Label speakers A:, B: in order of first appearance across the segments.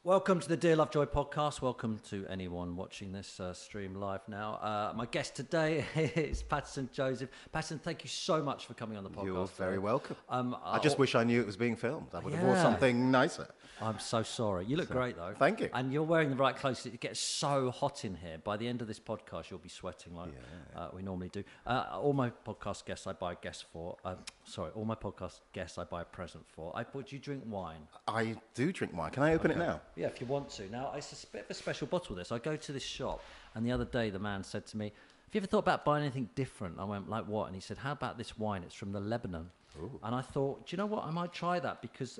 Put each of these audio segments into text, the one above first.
A: Welcome to the Dear Lovejoy podcast. Welcome to anyone watching this stream live now. My guest today is Paterson Joseph. Paterson, thank you so much for coming on the podcast.
B: You're very welcome. I
A: just
B: just wish I knew it was being filmed. I would have bought something nicer.
A: I'm so sorry. You look great, though.
B: Thank you.
A: And you're wearing the right clothes. It gets so hot in here. By the end of this podcast, you'll be sweating like we normally do. All my podcast guests I buy a guest for. All my podcast guests I buy a present for. Do you drink wine?
B: I do drink wine. Can I open it now?
A: Yeah, if you want to. Now, it's a bit of a special bottle, this. I go to this shop, and the other day the man said to me, have you ever thought about buying anything different? I went, like what? And he said, how about this wine? It's from the Lebanon. Ooh. And I thought, do you know what? I might try that because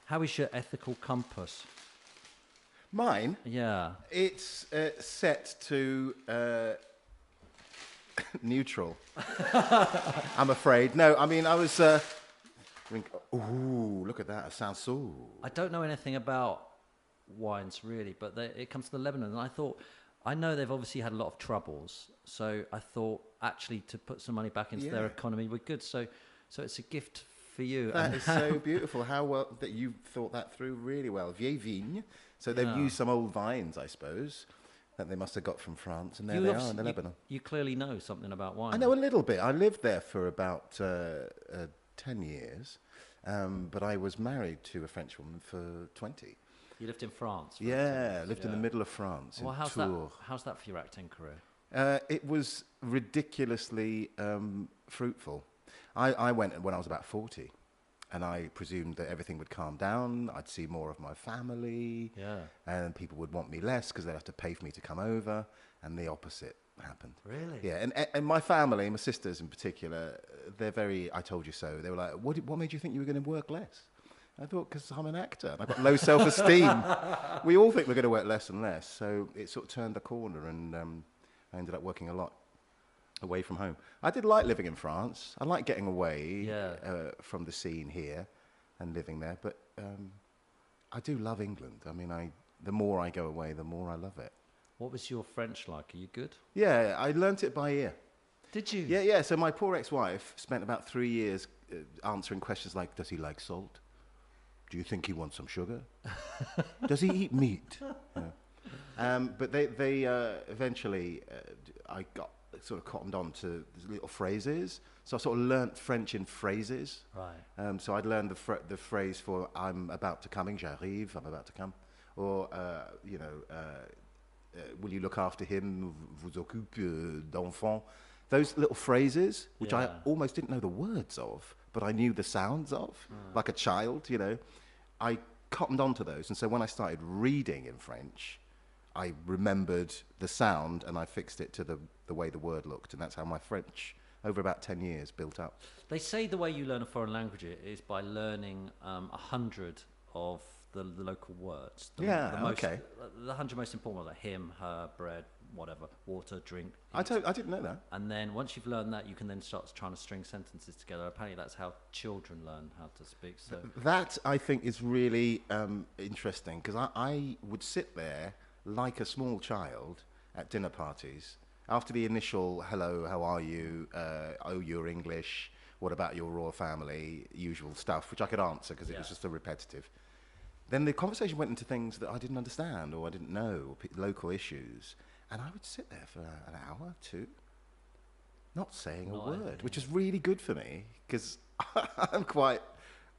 A: how is your ethical compass?
B: Mine?
A: Yeah.
B: It's set to neutral. I'm afraid. No, I mean, I was... ooh, look at that. It sounds so...
A: I don't know anything about wines, really, but it comes to the Lebanon, and I thought... I know they've obviously had a lot of troubles, so I thought, actually, to put some money back into their economy would good. So it's a gift for you.
B: That is so beautiful. How well that you thought that through really well. Vieille vigne. So they've used some old vines, I suppose, that they must have got from France, and there they are in the Lebanon.
A: You clearly know something about wine.
B: I know a little bit. I lived there for about 10 years, but I was married to a French woman for 20.
A: You lived in France?
B: Yeah, lived in the middle of France, in Tours.
A: How's that for your acting career?
B: It was ridiculously fruitful. I went when I was about 40, and I presumed that everything would calm down. I'd see more of my family, and people would want me less because they'd have to pay for me to come over, and the opposite happened.
A: Really?
B: Yeah, and my family, my sisters in particular, they're very, I told you so. They were like, what made you think you were going to work less? I thought, because I'm an actor, and I've got low self-esteem. We all think we're going to work less and less, so it sort of turned the corner, and I ended up working a lot away from home. I did like living in France. I like getting away from the scene here and living there, but I do love England. I mean, the more I go away, the more I love it.
A: What was your French like? Are you good?
B: Yeah, I learnt it by ear.
A: Did you?
B: Yeah. So my poor ex-wife spent about 3 years answering questions like, does he like salt? Do you think he wants some sugar? Does he eat meat? Yeah. But they eventually, I got sort of cottoned on to little phrases. So I sort of learnt French in phrases.
A: Right.
B: So I'd learned the phrase for I'm about to coming, j'arrive, I'm about to come. Or, will you look after him, vous occupe d'enfant. Those little phrases, which I almost didn't know the words of, but I knew the sounds of, like a child, I cottoned onto those. And so when I started reading in French, I remembered the sound and I fixed it to the way the word looked. And that's how my French, over about 10 years, built up.
A: They say the way you learn a foreign language is by learning 100 of the local words. The 100 most important ones, like him, her, bread, whatever, water, drink.
B: I didn't know that.
A: And then once you've learned that, you can then start trying to string sentences together. Apparently that's how children learn how to speak. So
B: that, I think, is really interesting, because I would sit there like a small child at dinner parties. After the initial, hello, how are you, oh, you're English, what about your royal family, usual stuff, which I could answer because it was just so repetitive. Then the conversation went into things that I didn't understand or I didn't know, local issues. And I would sit there for an hour, two, not saying a word, which is really good for me because I'm quite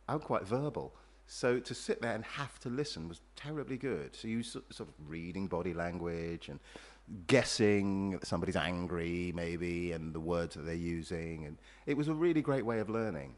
B: verbal. So to sit there and have to listen was terribly good. So you sort of reading body language and guessing that somebody's angry maybe and the words that they're using. And it was a really great way of learning,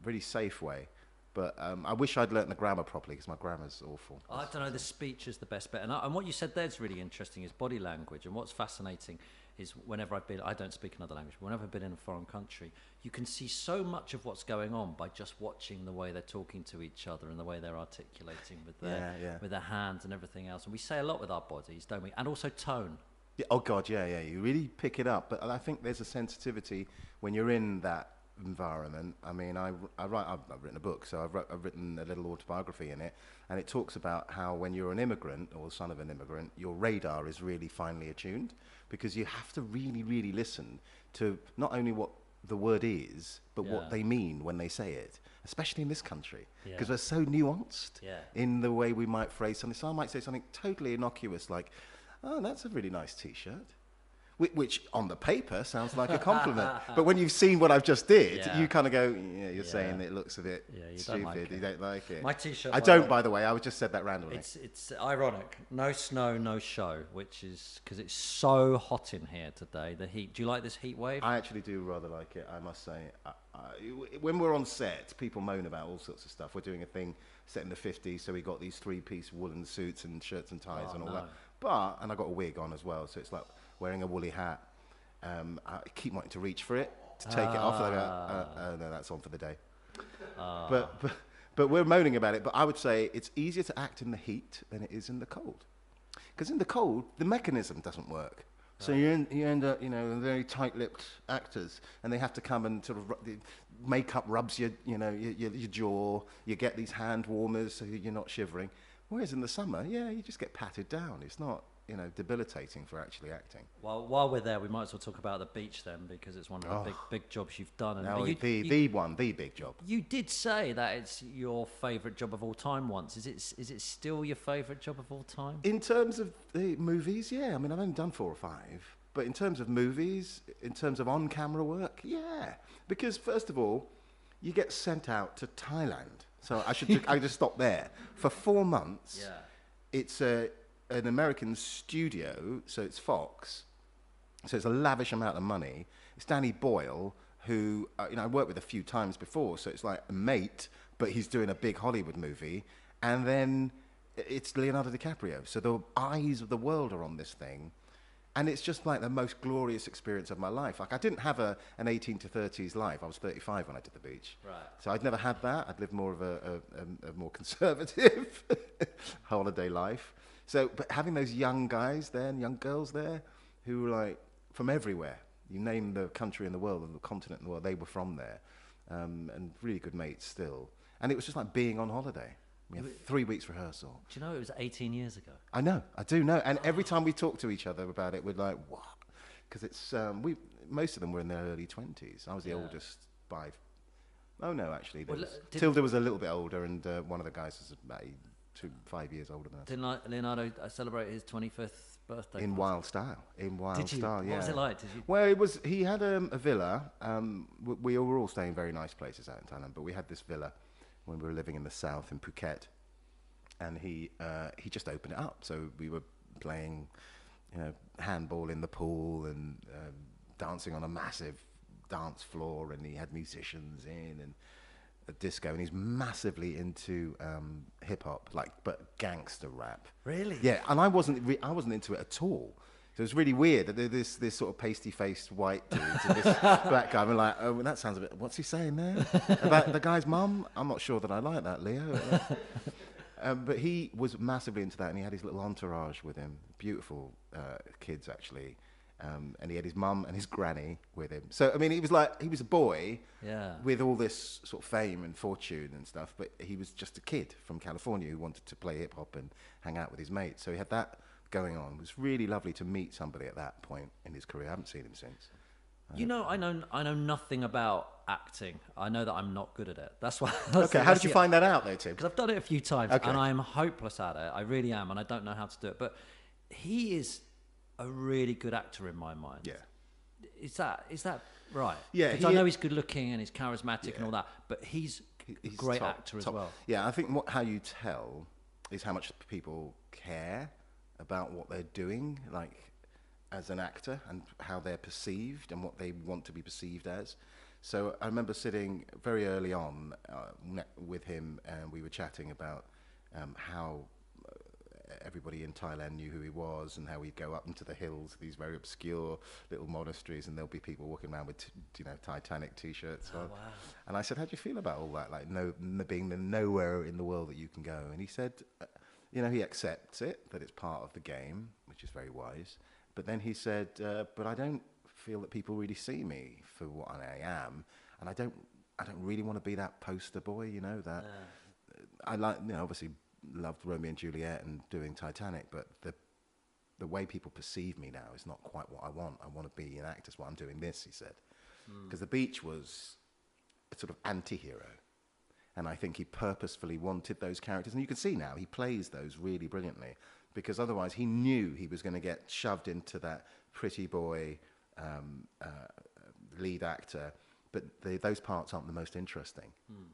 B: really safe way. But I wish I'd learnt the grammar properly because my grammar's awful.
A: I don't know, the speech is the best bit. And what you said there is really interesting, is body language. And what's fascinating is whenever I don't speak another language, but whenever I've been in a foreign country, you can see so much of what's going on by just watching the way they're talking to each other and the way they're articulating with their hands and everything else. And we say a lot with our bodies, don't we? And also tone.
B: Yeah, oh, God, yeah. You really pick it up. But I think there's a sensitivity when you're in that environment. I mean, I've written a book, so I've written a little autobiography in it, and it talks about how when you're an immigrant or the son of an immigrant, your radar is really finely attuned because you have to really, really listen to not only what the word is, but
A: Yeah.
B: what they mean when they say it, especially in this country,
A: Yeah.
B: because we're so nuanced
A: Yeah.
B: in the way we might phrase something. So I might say something totally innocuous like, "Oh, that's a really nice T-shirt," which on the paper sounds like a compliment. But when you've seen what I've just did,
A: Yeah.
B: you kind of go, "Yeah, you're saying
A: Yeah.
B: it looks a bit
A: Yeah, you don't
B: stupid.
A: like it.
B: You don't like it."
A: My T-shirt,
B: I
A: by
B: don't,
A: the-
B: by the way. I just said that randomly.
A: It's ironic. No snow, no show, which is because it's so hot in here today. The heat. Do you like this heat wave?
B: I actually do rather like it, I must say. When we're on set, people moan about all sorts of stuff. We're doing a thing set in the 50s, so we got these 3-piece woolen suits and shirts and ties
A: Oh,
B: and all
A: no.
B: that. And I got a wig on as well, so it's like wearing a woolly hat. I keep wanting to reach for it, to take it off, and I go, no, that's on for the day. But we're moaning about it, but I would say it's easier to act in the heat than it is in the cold. Because in the cold, the mechanism doesn't work. So you end up, very tight-lipped actors, and they have to come and sort of the makeup rubs your jaw. You get these hand warmers so you're not shivering. Whereas in the summer, you just get patted down. It's not, debilitating for actually acting.
A: Well, while we're there, we might as well talk about the beach then, because it's one of the big jobs you've done. And
B: Now,
A: but
B: the big job.
A: you did say that it's your favourite job of all time once. Is it still your favourite job of all time?
B: In terms of the movies, yeah. I mean, I've only done 4 or 5. But in terms of movies, in terms of on-camera work, yeah. Because, first of all, you get sent out to Thailand. So I just stop there. For 4 months,
A: Yeah.
B: it's an American studio, so it's Fox. So it's a lavish amount of money. It's Danny Boyle, who, I worked with a few times before, so it's like a mate, but he's doing a big Hollywood movie. And then it's Leonardo DiCaprio. So the eyes of the world are on this thing. And it's just like the most glorious experience of my life. Like, I didn't have an 18 to 30s life. I was 35 when I did the beach.
A: Right.
B: So I'd never had that. I'd lived more of a more conservative holiday life. So, but having those young guys there and young girls there who were like from everywhere, you name the country in the world and the continent in the world, they were from there. And really good mates still. And it was just like being on holiday. We had 3 weeks rehearsal.
A: Do you know it was 18 years ago?
B: I know, I do know. And every time we talk to each other about it, we're like, what? Because it's, most of them were in their early 20s. I was the oldest by, oh no, actually. Tilda was a little bit older, and one of the guys was about 5 years older than us.
A: Didn't Leonardo celebrate his 25th birthday?
B: In wild style. In wild
A: Did you?
B: style, yeah.
A: What was it like? Did you?
B: Well, he had a villa. We were all staying in very nice places out in Thailand, but we had this villa when we were living in the south in Phuket, and he just opened it up. So we were playing, handball in the pool and dancing on a massive dance floor, and he had musicians in and a disco, and he's massively into hip hop, but gangster rap.
A: Really?
B: Yeah, and I wasn't into it at all. So it's really weird that there's this sort of pasty-faced white dude and this black guy. I'm like, oh, well, that sounds a bit. What's he saying there about the guy's mum? I'm not sure that I like that, Leo. But he was massively into that, and he had his little entourage with him. Beautiful kids, actually. And he had his mum and his granny with him. So, I mean, he was a boy with all this sort of fame and fortune and stuff, but he was just a kid from California who wanted to play hip-hop and hang out with his mates. So he had that going on. It was really lovely to meet somebody at that point in his career. I haven't seen him since.
A: I know nothing about acting. I know that I'm not good at it. That's why.
B: Okay, how did you find that out, though, Tim?
A: Because I've done it a few times, and I'm hopeless at it. I really am, and I don't know how to do it. But he is a really good actor in my mind.
B: Yeah.
A: Is that right?
B: Yeah.
A: Because I know he's good looking and he's charismatic and all that, but he's a great actor as well.
B: Yeah, I think how you tell is how much people care about what they're doing, like as an actor, and how they're perceived and what they want to be perceived as. So I remember sitting very early on with him, and we were chatting about how everybody in Thailand knew who he was, and how he'd go up into the hills, these very obscure little monasteries, and there'll be people walking around with Titanic T-shirts on.
A: Wow.
B: And I said, how do you feel about all that, like being the nowhere in the world that you can go? And he said, he accepts it, that it's part of the game, which is very wise. But then he said, but I don't feel that people really see me for what I am, and I don't really want to be that poster boy, that I like, obviously loved Romeo and Juliet and doing Titanic, but the way people perceive me now is not quite what I want. I want to be an actor. That's why I'm doing this, he said. because the Beach was a sort of anti-hero. And I think he purposefully wanted those characters. And you can see now he plays those really brilliantly, because otherwise he knew he was going to get shoved into that pretty boy lead actor. But those parts aren't the most interesting.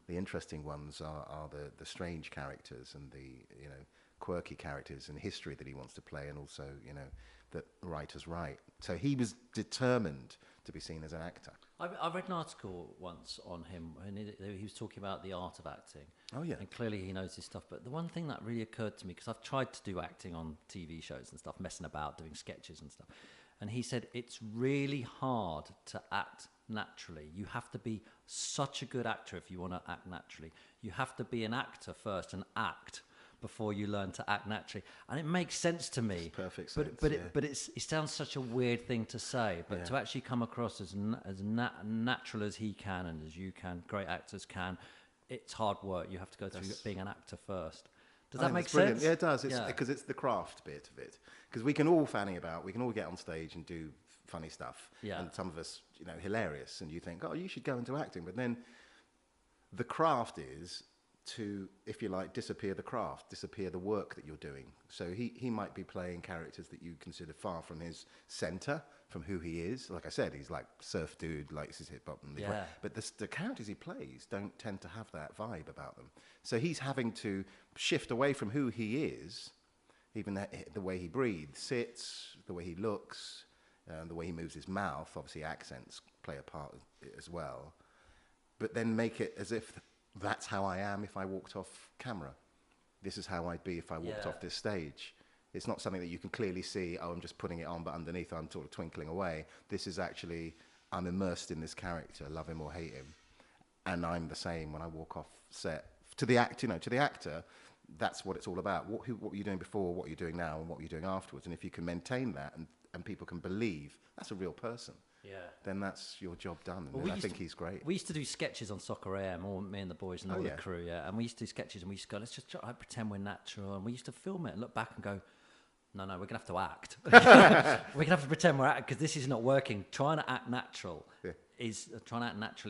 B: The interesting ones are the strange characters and the quirky characters and history that he wants to play, and also that writers write. So he was determined to be seen as an actor.
A: I read an article once on him, and he was talking about the art of acting.
B: Oh, yeah.
A: And clearly he knows his stuff. But the one thing that really occurred to me, because I've tried to do acting on TV shows and stuff, messing about, doing sketches and stuff. And he said it's really hard to act naturally. You have to be such a good actor if you want to act naturally. You have to be an actor first and act before you learn to act naturally. And it makes sense to me.
B: Perfect sense.
A: But it sounds such a weird thing to say. But to actually come across as natural as he can and as you can, great actors can, it's hard work. You have to go through being an actor first. Does that make sense?
B: Yeah, it does. Because it's the craft bit of it. Because we can all fanny about, we can all get on stage and do funny stuff. Yeah. And some of us, hilarious. And you think, oh, you should go into acting. But then the craft is to, if you like, disappear the craft, disappear the work that you're doing. So he might be playing characters that you consider far from his centre, from who he is. Like I said, he's like surf dude, likes his hip hop. But the characters he plays don't tend to have that vibe about them. So he's having to shift away from who he is, even the way he breathes, sits, the way he looks, the way he moves his mouth. Obviously accents play a part as well. But then make it as if that's how I am if I walked off camera. This is how I'd be if I walked off this stage. It's not something that you can clearly see, oh, I'm just putting it on, but underneath I'm sort of twinkling away. This is actually, I'm immersed in this character, love him or hate him. And I'm the same when I walk off set. To the actor, that's what it's all about. What were you doing before, what are you doing now, and what are you doing afterwards? And if you can maintain that and people can believe that's a real person, then that's your job done. And I think he's great.
A: We used to do sketches on Soccer AM, all me and the boys and all the crew, and we used to do sketches and we used to go, let's just try, pretend we're natural, and we used to film it and look back and go, no, we're going to have to act. We're going to have to pretend we're acting because this is not working. Trying to act naturally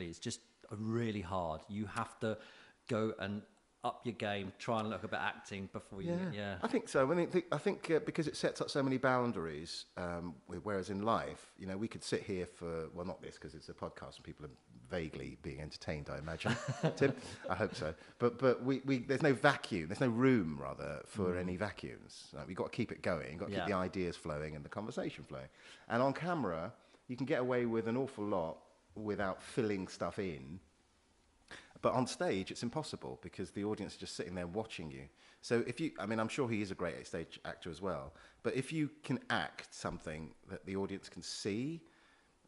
A: is just really hard. You have to go and up your game, try and look a bit acting before you...
B: I think so. I think because it sets up so many boundaries, whereas in life, we could sit here for... Well, not this, because it's a podcast and people are vaguely being entertained, I imagine. Tim? I hope so. But we there's no vacuum, there's no room, rather, for any vacuums. We've got to keep it going, you've got to keep the ideas flowing and the conversation flowing. And on camera, you can get away with an awful lot without filling stuff in. But on stage, it's impossible because the audience is just sitting there watching you. So I'm sure he is a great stage actor as well. But if you can act something that the audience can see,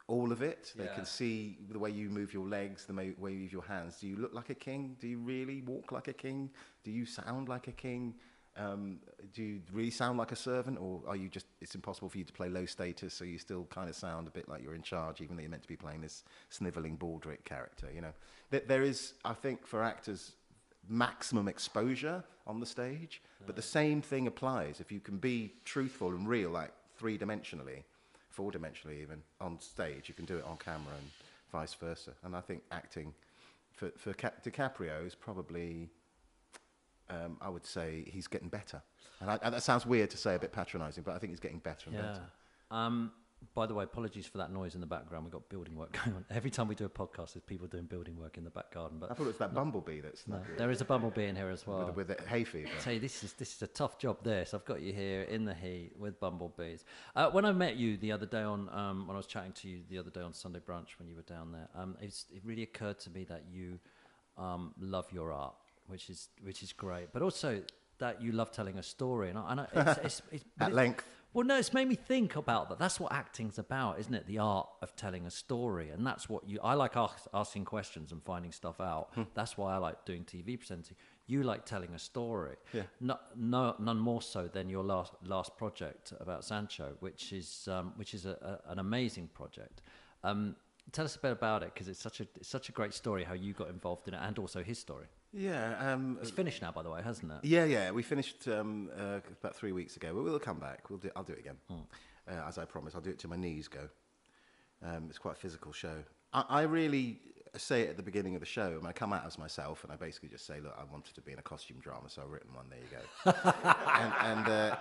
B: all of it, they can see the way you move your legs, the way you move your hands. Do you look like a king? Do you really walk like a king? Do you sound like a king? Do you really sound like a servant, or are you just? It's impossible for you to play low status, so you still kind of sound a bit like you're in charge, even though you're meant to be playing this snivelling baldric character. There is, I think, for actors, maximum exposure on the stage, but the same thing applies. If you can be truthful and real, like 3-dimensionally, 4-dimensionally even on stage, you can do it on camera and vice versa. And I think acting for DiCaprio is probably. I would say he's getting better. And that sounds weird to say, a bit patronising, but I think he's getting better and better.
A: By the way, apologies for that noise in the background. We've got building work going on. Every time we do a podcast, there's people doing building work in the back garden. But
B: I thought it was that bumblebee that's...
A: No, there is a bumblebee in here as well.
B: With the hay fever.
A: I tell you, this is a tough job, this. I've got you here in the heat with bumblebees. When I met you the other day when I was chatting to you the other day on Sunday Brunch when you were down there, it really occurred to me that you love your art. Which is great, but also that you love telling a story, and I know it's
B: at length.
A: Well, no, it's made me think about that. That's what acting's about, isn't it? The art of telling a story, and that's what I like asking questions and finding stuff out. That's why I like doing TV presenting. You like telling a story, none more so than your last project about Sancho, which is an amazing project. Tell us a bit about it, because it's such a great story how you got involved in it, and also his story.
B: Yeah,
A: it's finished now, by the way, hasn't it?
B: Yeah. We finished about 3 weeks ago. But we'll come back. I'll do it again, as I promised. I'll do it till my knees go. It's quite a physical show. I really say it at the beginning of the show, and I come out as myself, and I basically just say, look, I wanted to be in a costume drama, so I've written one. There you go.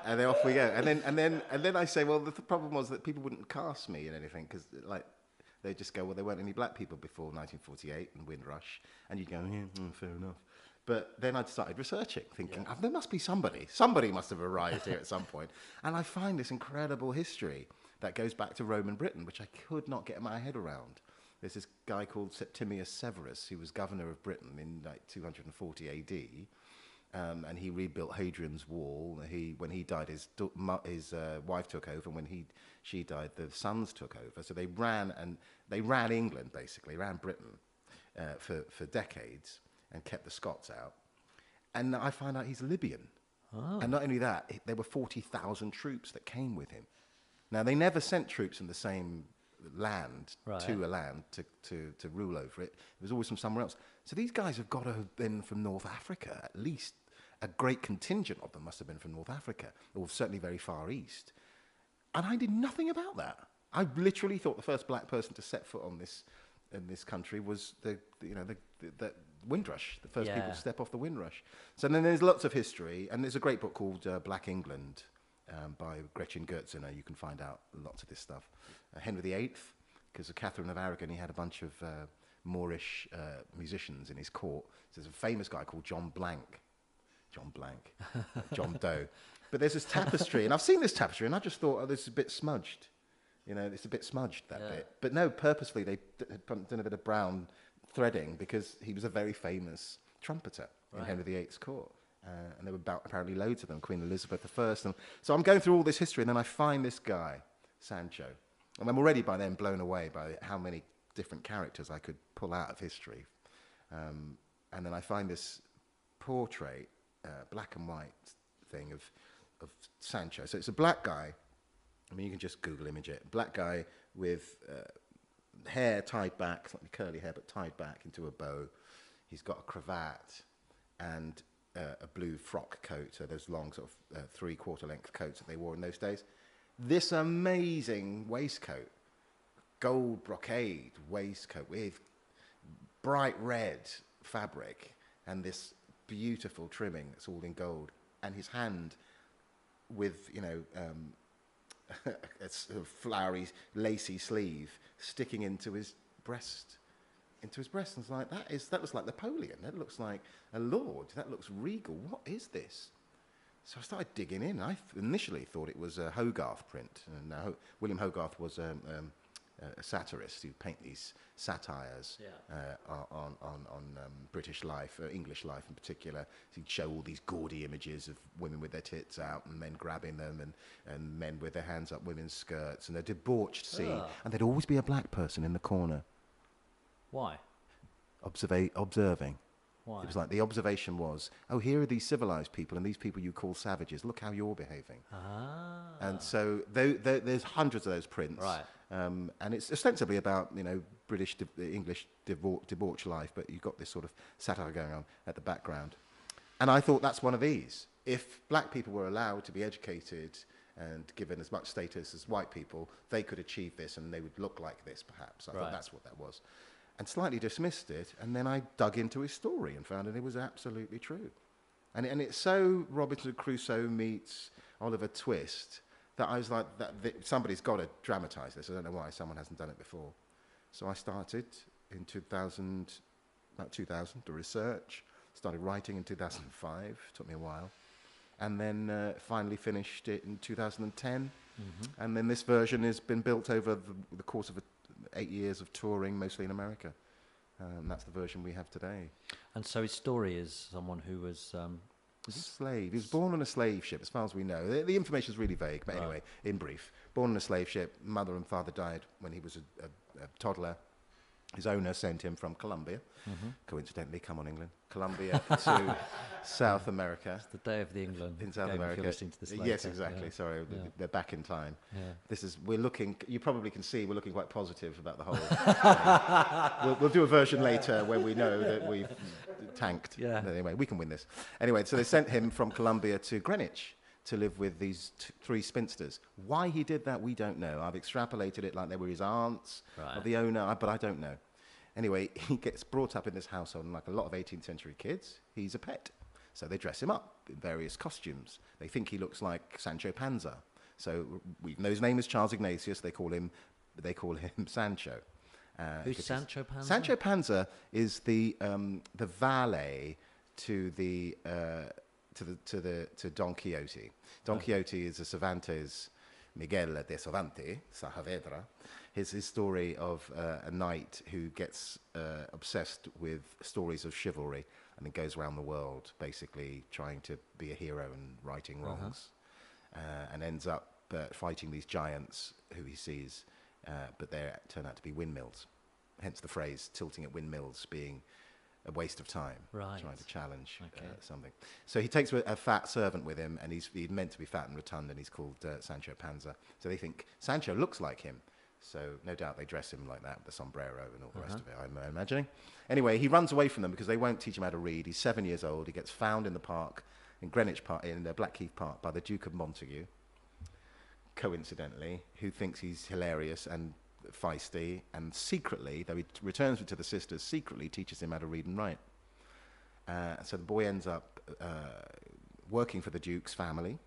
B: and then off we go. And then I say, well, the problem was that people wouldn't cast me in anything because like they just go, well, there weren't any black people before 1948 and Windrush, and you'd go, yeah, fair enough. But then I'd started researching, thinking, oh, there must be somebody. Somebody must have arrived here at some point. And I find this incredible history that goes back to Roman Britain, which I could not get my head around. There's this guy called Septimius Severus, who was governor of Britain in like 240 AD, and he rebuilt Hadrian's Wall. When he died, his wife took over, and when she died, the sons took over. So they ran England, basically, ran Britain for decades, and kept the Scots out. And I find out he's Libyan. Oh. And not only that, there were 40,000 troops that came with him. Now, they never sent troops in the same land to a land to rule over it. It was always from somewhere else. So these guys have got to have been from North Africa. At least a great contingent of them must have been from North Africa, or certainly very far east. And I did nothing about that. I literally thought the first black person to set foot on in this country was the Windrush, the first people to step off the Windrush. So then there's lots of history, and there's a great book called Black England by Gretchen Gertziner. You can find out lots of this stuff. Henry VIII, because of Catherine of Aragon, he had a bunch of Moorish musicians in his court. So there's a famous guy called John Doe. But there's this tapestry, and I've seen this tapestry, and I just thought, oh, this is a bit smudged. You know, it's a bit smudged, that bit. But no, purposefully, they had done a bit of brown threading because he was a very famous trumpeter in Henry VIII's court. And there were apparently loads of them, Queen Elizabeth I. And so I'm going through all this history, and then I find this guy, Sancho. And I'm already by then blown away by how many different characters I could pull out of history. And then I find this portrait, black and white thing of Sancho. So it's a black guy. I mean, you can just Google image it. Black guy with hair tied back, slightly curly hair, but tied back into a bow. He's got a cravat and a blue frock coat, so those long sort of three-quarter length coats that they wore in those days. This amazing waistcoat, gold brocade waistcoat with bright red fabric and this beautiful trimming that's all in gold, and his hand with, a sort of flowery, lacy sleeve sticking into his breast. And it's like, that looks like Napoleon. That looks like a lord. That looks regal. What is this? So I started digging in. I initially thought it was a Hogarth print. And William Hogarth was a satirist who paint these satires on British life, English life in particular. So he'd show all these gaudy images of women with their tits out and men grabbing them, and men with their hands up women's skirts, and a debauched scene. And there'd always be a black person in the corner.
A: Why?
B: Observing.
A: Why?
B: It was like the observation was, oh, here are these civilized people, and these people you call savages. Look how you're behaving. Ah. And so there's hundreds of those prints.
A: Right.
B: And it's ostensibly about, British, English debauched life, but you've got this sort of satire going on at the background. And I thought that's one of these. If black people were allowed to be educated and given as much status as white people, they could achieve this and they would look like this, perhaps. I thought that's what that was. And slightly dismissed it, and then I dug into his story and found that it was absolutely true. And it's so Robinson Crusoe meets Oliver Twist that I was like, somebody's got to dramatise this. I don't know why someone hasn't done it before. So I started in 2000 to research, started writing in 2005, took me a while, and then finally finished it in 2010. Mm-hmm. And then this version has been built over the course of 8 years of touring, mostly in America. That's the version we have today. And
A: so his story is someone who was...
B: a slave. He was born on a slave ship, as far as we know. The information is really vague, but anyway, in brief. Born on a slave ship, mother and father died when he was a toddler. His owner sent him from Colombia, coincidentally, come on England, Colombia to South America.
A: It's the day of the England.
B: In South America.
A: If you're listening to this later.
B: Yes, exactly. Yeah. Sorry, they're back in time. Yeah. You probably can see we're looking quite positive about the whole. We'll do a version later where we know that we've tanked. Yeah. Anyway, we can win this. Anyway, so they sent him from Colombia to Greenwich to live with these three spinsters. Why he did that, we don't know. I've extrapolated it like they were his aunts of the owner, but I don't know. Anyway, he gets brought up in this household, and like a lot of 18th century kids, he's a pet. So they dress him up in various costumes. They think he looks like Sancho Panza. So we know his name is Charles Ignatius. They call him Sancho.
A: Who's Sancho Panza?
B: Sancho Panza is the valet to Don Quixote. Don Quixote is a Cervantes, Miguel de Cervantes, Saavedra. His story of a knight who gets obsessed with stories of chivalry and then goes around the world basically trying to be a hero and righting wrongs, and ends up fighting these giants who he sees, but they turn out to be windmills. Hence the phrase tilting at windmills being a waste of time, trying to challenge something. So he takes a fat servant with him, and he's meant to be fat and rotund, and he's called Sancho Panza. So they think Sancho looks like him. So no doubt they dress him like that with the sombrero and all the rest of it, I'm imagining. Anyway, he runs away from them because they won't teach him how to read. He's 7 years old. He gets found in the park, in Greenwich Park, in Blackheath Park, by the Duke of Montagu, coincidentally, who thinks he's hilarious and feisty, and secretly, though he returns to the sisters, secretly teaches him how to read and write. So the boy ends up working for the Duke's family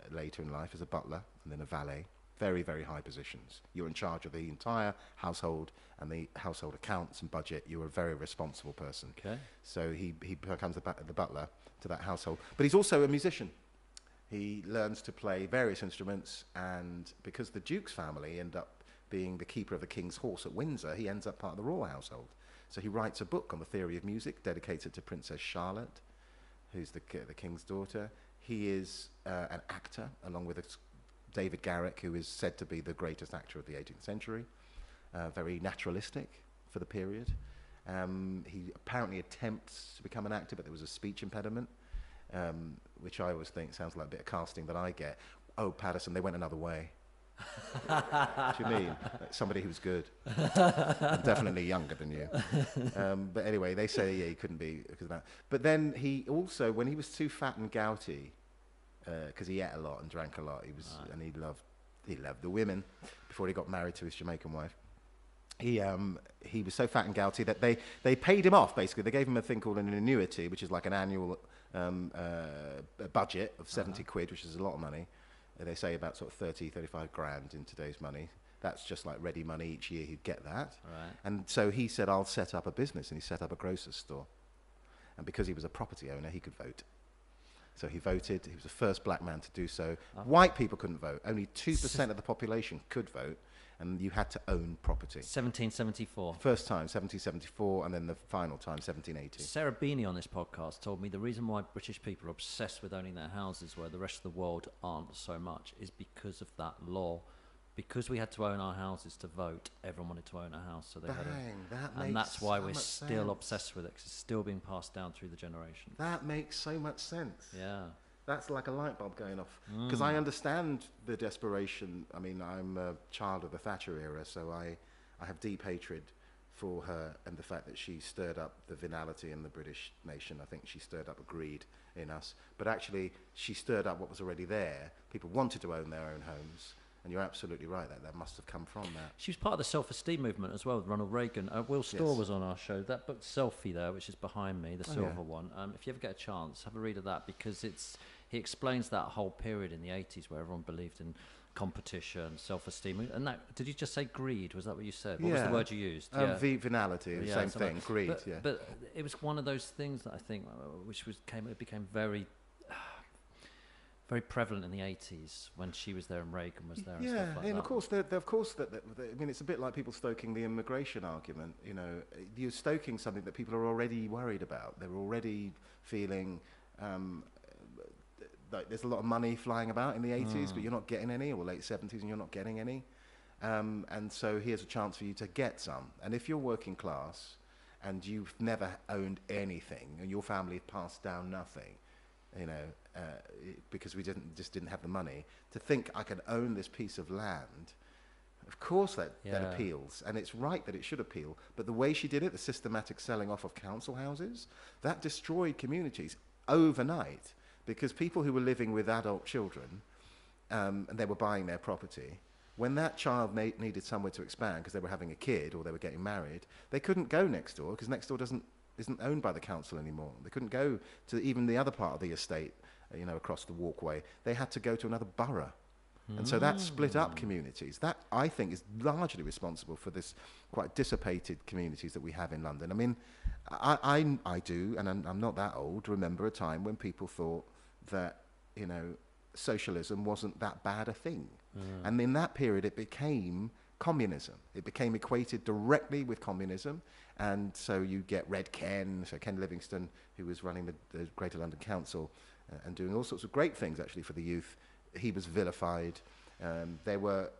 B: later in life as a butler and then a valet. Very, very high positions. You're in charge of the entire household and the household accounts and budget. You're a very responsible person. Okay. So he becomes the butler to that household. But he's also a musician. He learns to play various instruments, and because the Duke's family end up being the keeper of the King's horse at Windsor, he ends up part of the royal household. So he writes a book on the theory of music, dedicates it to Princess Charlotte, who's the King's daughter. He is an actor, along with David Garrick, who is said to be the greatest actor of the 18th century, very naturalistic for the period. He apparently attempts to become an actor, but there was a speech impediment, which I always think sounds like a bit of casting that I get. Oh, Paterson, they went another way. What do you mean? Like somebody who's good. And definitely younger than you. But anyway, they say he couldn't be because of that. But then he also, when he was too fat and gouty, because he ate a lot and drank a lot, and he loved the women before he got married to his Jamaican wife. He was so fat and gouty that they paid him off. Basically, they gave him a thing called an annuity, which is like an annual budget of 70 quid, which is a lot of money. They say about sort of 35 grand in today's money. That's just like ready money. Each year he'd get that. Right. And so he said, I'll set up a business, and he set up a grocer's store. And because he was a property owner, he could vote. So he voted. He was the first black man to do so. White people couldn't vote. Only 2% of the population could vote, and you had to own property.
A: 1774.
B: First time, 1774, and then the final time, 1780.
A: Sarah Beanie on this podcast told me the reason why British people are obsessed with owning their houses where the rest of the world aren't so much is because of that law. Because we had to own our houses to vote, everyone wanted to own a house, so they had
B: to.
A: And that's why we're still obsessed with it, because it's still being passed down through the generations.
B: That makes so much sense.
A: Yeah.
B: That's like a light bulb going off. Because I understand the desperation. I mean, I'm a child of the Thatcher era, so I have deep hatred for her and the fact that she stirred up the venality in the British nation. I think she stirred up a greed in us. But actually, she stirred up what was already there. People wanted to own their own homes. And you're absolutely right, that must have come from that.
A: She was part of the Selfesteem movement as well with Ronald Reagan. Will Storr was on our show. That book, Selfie, there, which is behind me, the silver one. If you ever get a chance, have a read of that, because he explains that whole period in the 80s where everyone believed in competition, self-esteem. And that, did you just say greed? Was that what you said? What was the word you used?
B: Venality, same thing, greed,
A: But it was one of those things that I think, it became very prevalent in the 80s when she was there and Reagan was there and stuff like that.
B: And of course, I mean, it's a bit like people stoking the immigration argument. You know, you're stoking something that people are already worried about. They're already feeling like there's a lot of money flying about in the 80s, but you're not getting any, or late 70s, and you're not getting any. And so here's a chance for you to get some. And if you're working class and you've never owned anything and your family passed down nothing, you know, because we didn't have the money to think I can own this piece of land. Of course that appeals, and it's right that it should appeal. But the way she did it, the systematic selling off of council houses, that destroyed communities overnight. because people who were living with adult children and they were buying their property, when that child needed somewhere to expand because they were having a kid or they were getting married, they couldn't go next door because next door isn't owned by the council anymore. They couldn't go to even the other part of the estate, across the walkway. They had to go to another borough. And so that split up communities. That, I think, is largely responsible for this quite dissipated communities that we have in London. I mean, I do, and I'm not that old, remember a time when people thought that, socialism wasn't that bad a thing. And in that period, it became communism. It became equated directly with communism. And so you get Red Ken, so Ken Livingstone, who was running the Greater London Council and doing all sorts of great things, actually, for the youth. He was vilified. There were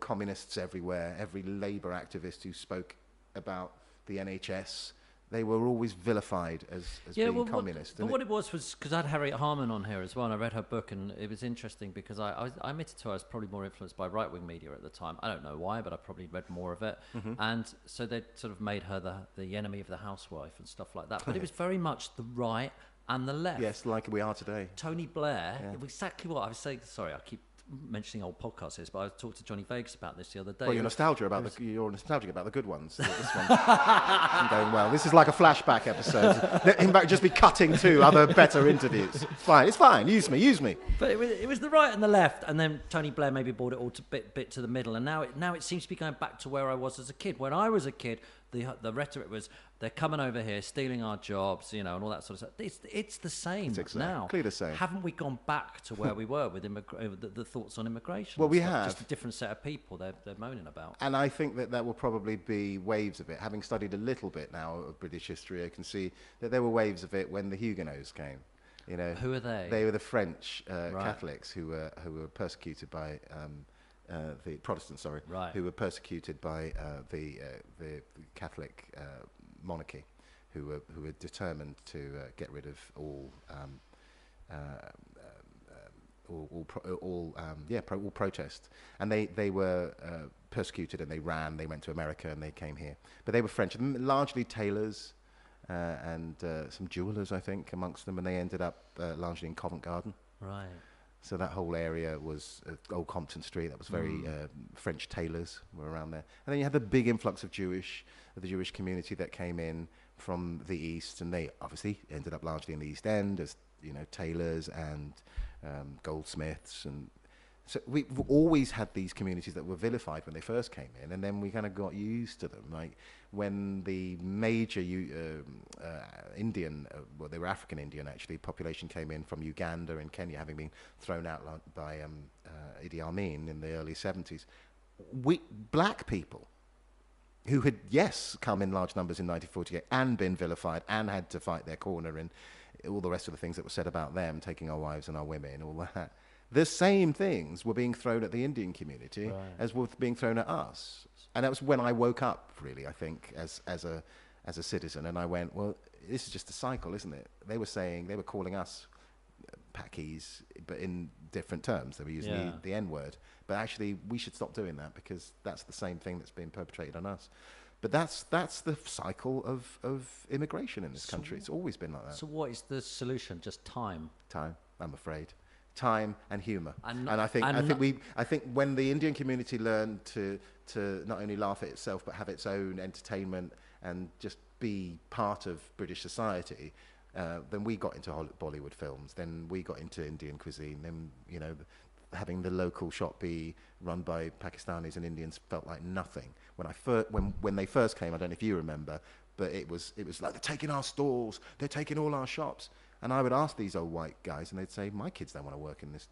B: communists everywhere. Every Labour activist who spoke about the NHS, they were always vilified as being communist.
A: But what it was because I had Harriet Harman on here as well, and I read her book, and it was interesting because I admitted to her I was probably more influenced by right-wing media at the time. I don't know why, but I probably read more of it. And so they sort of made her the enemy of the housewife and stuff like that. But it was very much the right and the left.
B: Yes, like we are today.
A: Tony Blair, exactly what I was saying. Sorry, I keep mentioning old podcasts here, but I talked to Johnny Vegas about this the other day.
B: Well, you're nostalgic about the good ones. This one isn't going well. This is like a flashback episode. Let him just be cutting to other better interviews. It's fine. Use me.
A: But it was the right and the left, and then Tony Blair maybe brought it all to bit to the middle, and now it seems to be going back to where I was as a kid. When I was a kid, the rhetoric was they're coming over here, stealing our jobs, and all that sort of stuff. It's the same now.
B: Exactly the same.
A: Haven't we gone back to where we were with the thoughts on immigration?
B: Well, we have.
A: Just a different set of people they're moaning about.
B: And I think that will probably be waves of it. Having studied a little bit now of British history, I can see that there were waves of it when the Huguenots came.
A: Who are they?
B: They were the French Catholics who were persecuted by the Protestants, who were persecuted by the Catholic monarchy, who were determined to get rid of all protest, and they were persecuted, and they ran. They went to America and they came here, but they were French, and largely tailors and some jewellers, I think, amongst them, and they ended up largely in Covent Garden.
A: Right.
B: So that whole area was Old Compton Street. That was very French tailors were around there. And then you had the big influx of the Jewish community that came in from the East, and they obviously ended up largely in the East End as tailors and goldsmiths. And so we've always had these communities that were vilified when they first came in, and then we kind of got used to them. Like when the major Indian, well, they were African Indian actually, population came in from Uganda and Kenya, having been thrown out by Idi Amin in the early 70s. Black people who had, come in large numbers in 1948 and been vilified and had to fight their corner, and all the rest of the things that were said about them, taking our wives and our women, all that. The same things were being thrown at the Indian community as were being thrown at us. And that was when I woke up, really, I think, as a citizen. And I went, well, this is just a cycle, isn't it? They were calling us Pakis, but in different terms. They were using the N-word. But actually, we should stop doing that, because that's the same thing that's being perpetrated on us. But that's the cycle of immigration in this country. It's always been like that.
A: So what is the solution? Just time?
B: Time, I'm afraid. Time and humour, and I think when the Indian community learned to not only laugh at itself but have its own entertainment and just be part of British society, then we got into Bollywood films. Then we got into Indian cuisine. Then having the local shop be run by Pakistanis and Indians felt like nothing. When they first came, I don't know if you remember, but it was like, they're taking our stalls, they're taking all our shops. And I would ask these old white guys, and they'd say, my kids don't want to work in this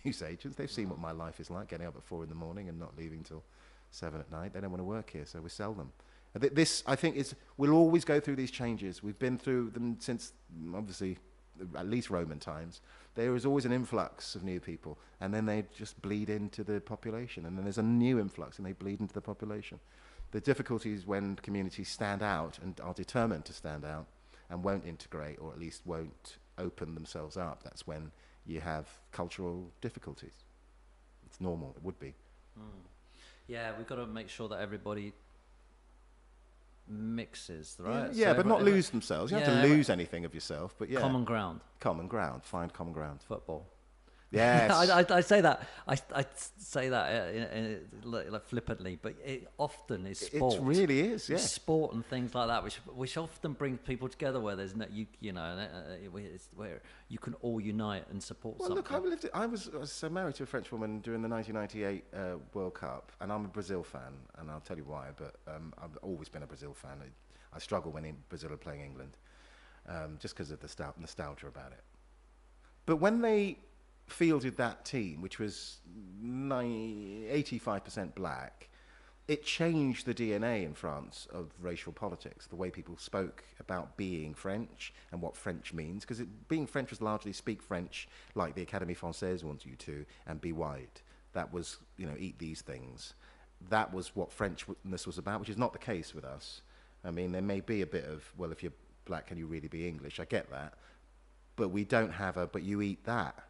B: newsagents. They've seen what my life is like, getting up at 4 a.m. and not leaving till 7 at night. They don't want to work here, so we sell them. This, I think, we'll always go through these changes. We've been through them since, obviously, at least Roman times. There is always an influx of new people, and then they just bleed into the population. And then there's a new influx, and they bleed into the population. The difficulty is when communities stand out and are determined to stand out, and won't integrate, or at least won't open themselves up. That's when you have cultural difficulties. It's normal, it would be.
A: Yeah, we've got to make sure that everybody mixes, right?
B: Yeah,
A: So
B: but not lose themselves. You don't have to lose anything of yourself, but yeah.
A: Common ground.
B: Common ground. Find common ground.
A: Football.
B: Yes.
A: I say that. I say that like flippantly, but it often is sport.
B: It really is, yeah.
A: Sport and things like that, which often bring people together where there's no it's where you can all unite and support something.
B: Look, I was married to a French woman during the 1998 World Cup, and I'm a Brazil fan, and I'll tell you why. But I've always been a Brazil fan. I struggle when Brazil are playing England, just because of the nostalgia about it. But when they fielded that team, which was 85% black, it changed the DNA in France of racial politics, the way people spoke about being French and what French means, because being French was largely speak French like the Académie Française wants you to, and be white. That was, eat these things. That was what Frenchness was about, which is not the case with us. I mean, there may be a bit of, well, if you're black, can you really be English? I get that. But we don't have but you eat that.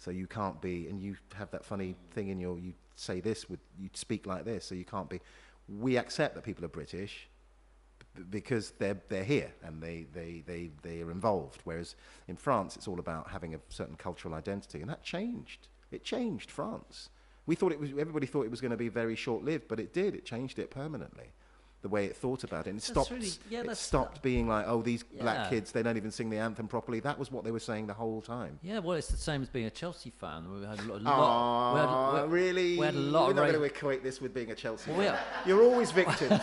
B: So you can't be, and you have that funny thing in you say this, you speak like this, so you can't be. We accept that people are British because they're here and they are involved. Whereas in France, it's all about having a certain cultural identity, and that changed. It changed France. Everybody thought it was going to be very short-lived, but it did. It changed it permanently. The way it thought about it, and it stopped being like, oh, these black kids, they don't even sing the anthem properly. That was what they were saying the whole time.
A: Yeah, well, it's the same as being a Chelsea fan. We had a lot.
B: Really?
A: We had a lot.
B: We're not going to equate this with being a Chelsea fan.
A: Yeah.
B: You're always victims.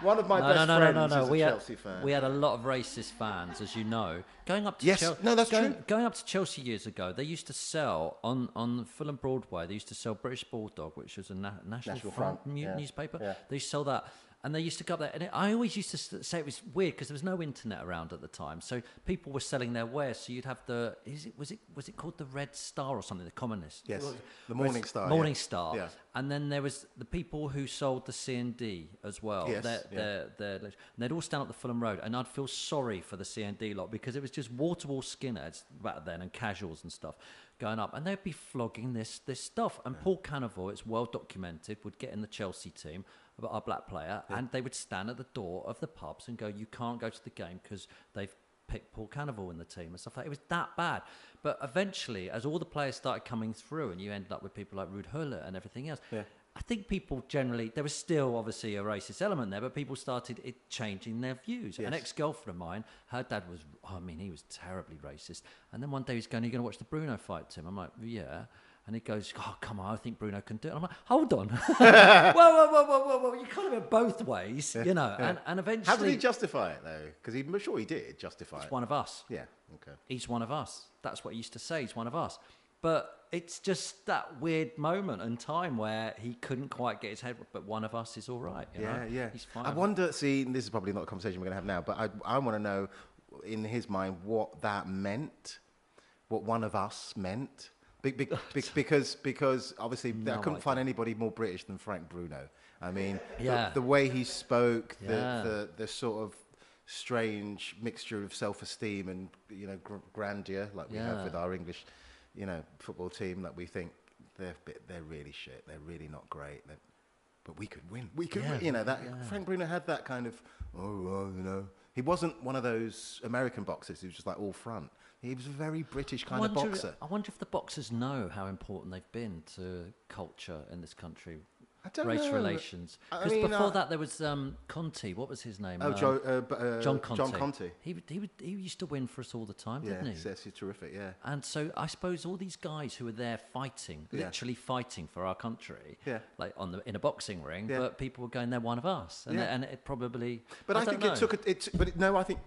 B: One of my best friends is a Chelsea fan.
A: We had a lot of racist fans, as you know. Going up to
B: true.
A: Going up to Chelsea years ago, they used to sell on Fulham Broadway. They used to sell British Bulldog, which was a National Front newspaper. Yeah. They used to sell that. And they used to go up there, and I always used to say it was weird because there was no internet around at the time, so people were selling their wares. So you'd have was it called the Red Star or something? The Communist.
B: Yes, the Morning Star.
A: Morning Star.
B: Yeah.
A: And then there was the people who sold the C&D as well.
B: Yes.
A: And they'd all stand up the Fulham Road, and I'd feel sorry for the C&D lot because it was just wall-to-wall skinheads back then and casuals and stuff going up, and they'd be flogging this stuff. And Paul Cannavor, it's well documented, would get in the Chelsea team, our black player, and they would stand at the door of the pubs and go, you can't go to the game because they've picked Paul Cannavor in the team and stuff like that. It was that bad. But eventually, as all the players started coming through and you ended up with people like Ruud Gullit and everything else, I think people generally, there was still obviously a racist element there, but people started changing their views. Yes. An ex-girlfriend of mine, her dad was, he was terribly racist. And then one day he's going, are you going to watch the Bruno fight, Tim? I'm like, yeah. And he goes, oh, come on, I think Bruno can do it. And I'm like, hold on. Whoa, you can't have it both ways, and eventually...
B: How did he justify it, though? Because I'm sure he did justify it.
A: He's one of us.
B: Yeah, okay.
A: He's one of us. That's what he used to say, he's one of us. But it's just that weird moment in time where he couldn't quite get his head, but one of us is all right.
B: Yeah.
A: He's fine.
B: I wonder, this is probably not a conversation we're going to have now, but I want to know, in his mind, what that meant, what one of us meant. Because obviously I couldn't find anybody more British than Frank Bruno. I mean, the way he spoke, the sort of strange mixture of self-esteem and grandeur, like we have with our English, football team, that we think they're really shit. They're really not great. But we could win. We could win. Frank Bruno had that kind of He wasn't one of those American boxers who was just like all front. He was a very British kind of boxer.
A: I wonder if the boxers know how important they've been to culture in this country.
B: I don't
A: race
B: know.
A: Relations. Because before that there was Conte. What was his name?
B: John Conte.
A: He used to win for us all the time, didn't he?
B: Yes, he's terrific, yeah.
A: And so I suppose all these guys who were there fighting, literally fighting for our country, like in a boxing ring, but people were going, they're one of us, and it probably.
B: But I think it took. I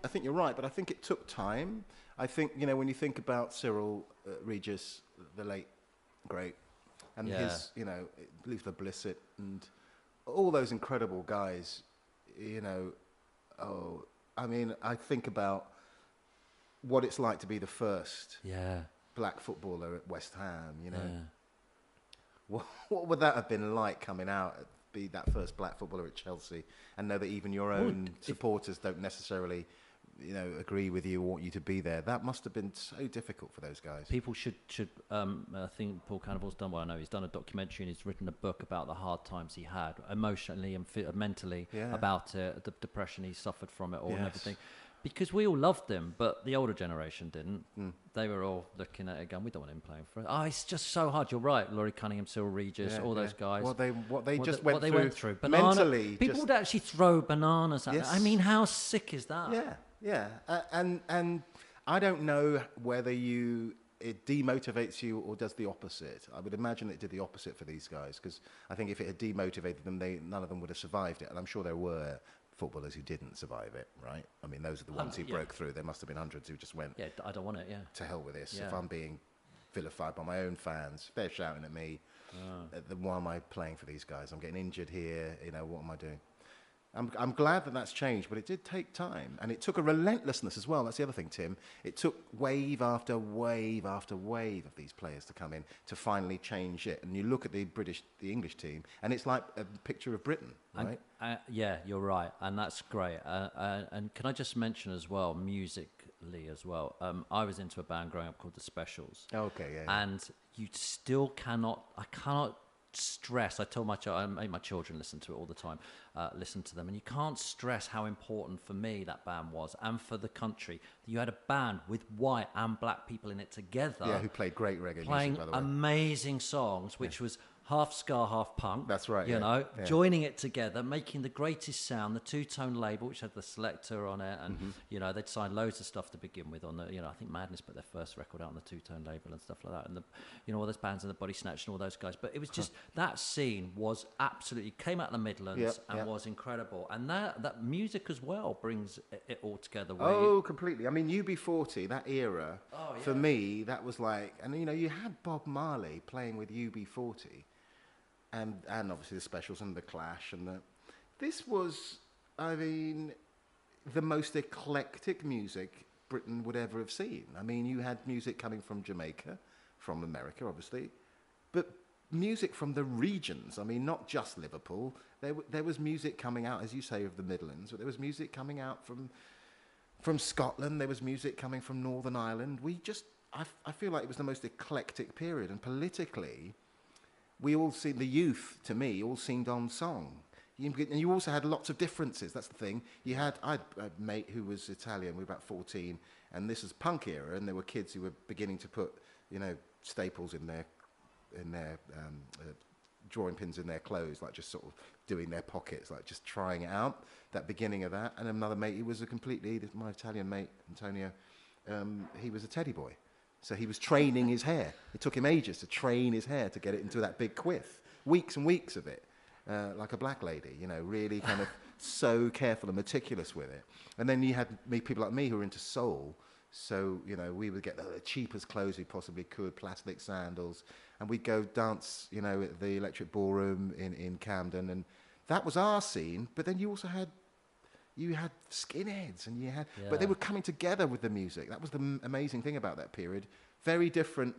B: think you're right. But I think it took time. I think when you think about Cyril Regis, the late great. And his, Luther Blissett and all those incredible guys, I think about what it's like to be the first black footballer at West Ham, What would that have been like coming out, be that first black footballer at Chelsea, and know that even your own supporters don't necessarily agree with you or want you to be there. That must have been so difficult for those guys.
A: People should I think Paul Cannibals done well. I know he's done a documentary and he's written a book about the hard times he had emotionally and mentally about it, the depression he suffered from it all and everything. Because we all loved him, but the older generation didn't. They were all looking at it going, we don't want him playing for us. Oh, it's just so hard. You're right. Laurie Cunningham, Cyril Regis, all those guys.
B: What they
A: went through.
B: Mentally.
A: People would actually throw bananas at them. I mean, how sick is that?
B: Yeah. And I don't know whether it demotivates you or does the opposite. I would imagine it did the opposite for these guys, because I think if it had demotivated them, none of them would have survived it. And I'm sure there were footballers who didn't survive it, right? I mean, those are the ones who broke through. There must have been hundreds who just went, I don't want it, to hell with this. If I'm being vilified by my own fans, they're shouting at me, why am I playing for these guys? I'm getting injured here, what am I doing? I'm glad that's changed, but it did take time. And it took a relentlessness as well. That's the other thing, Tim. It took wave after wave after wave of these players to come in to finally change it. And you look at the English team, and it's like a picture of Britain, right?
A: Yeah, you're right. And that's great. And can I just mention as well, musically as well, I was into a band growing up called The Specials.
B: Okay, yeah.
A: And you still I cannot stress. I told I make my children listen to it all the time, listen to them, and you can't stress how important for me that band was, and for the country. You had a band with white and black people in it together,
B: who played great reggae
A: playing
B: music, by the way.
A: amazing songs, which was half ska, half punk.
B: That's right.
A: Joining it together, making the greatest sound. The Two-Tone label, which had the Selector on it, and they'd signed loads of stuff to begin with on the. I think Madness put their first record out on the Two-Tone label and stuff like that, and all those bands and the Body Snatch and all those guys. But it was just that scene was absolutely came out of the Midlands and was incredible, and that music as well brings it all together.
B: Completely. I mean, UB40, that era, for me, that was like, and you had Bob Marley playing with UB40. And obviously the Specials and the Clash this was, I mean, the most eclectic music Britain would ever have seen. I mean, you had music coming from Jamaica, from America, obviously, but music from the regions. I mean, not just Liverpool. There was music coming out, as you say, of the Midlands, but there was music coming out from Scotland. There was music coming from Northern Ireland. I feel like it was the most eclectic period, and politically, we all see the youth, to me, all sing on song. And you also had lots of differences. That's the thing. I had a mate who was Italian. We were about 14, and this is punk era, and there were kids who were beginning to put, staples in their drawing pins in their clothes, like just sort of doing their pockets, like just trying it out. That beginning of that, and another mate who was my Italian mate Antonio. He was a teddy boy. So he was training his hair. It took him ages to train his hair to get it into that big quiff. Weeks and weeks of it, like a black lady, really kind of so careful and meticulous with it. And then you had people like me who were into soul. So, we would get the cheapest clothes we possibly could, plastic sandals, and we'd go dance, at the Electric Ballroom in Camden. And that was our scene. But then you also had Skinheads, and but they were coming together with the music. That was the amazing thing about that period. Very different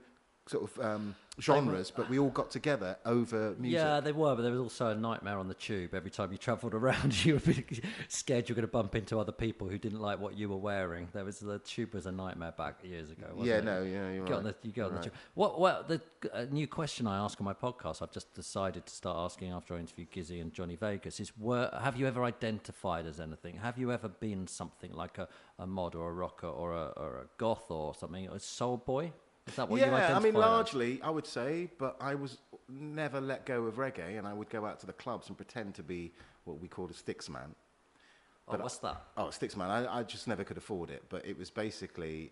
B: sort of genres, but we all got together over music. Yeah,
A: they were, but there was also a nightmare on the tube. Every time you travelled around, you would be scared you were going to bump into other people who didn't like what you were wearing. The tube was a nightmare back years ago, wasn't it?
B: You're right.
A: You get on the tube. What the new question I ask on my podcast, I've just decided to start asking after I interviewed Gizzy and Johnny Vegas, is have you ever identified as anything? Have you ever been something like a mod or a rocker or a goth or something, a soul boy? Is that what you identify?
B: I mean, largely, I would say, but I was never let go of reggae, and I would go out to the clubs and pretend to be what we called a sticks man.
A: But what's that?
B: Sticks man. I just never could afford it, but it was basically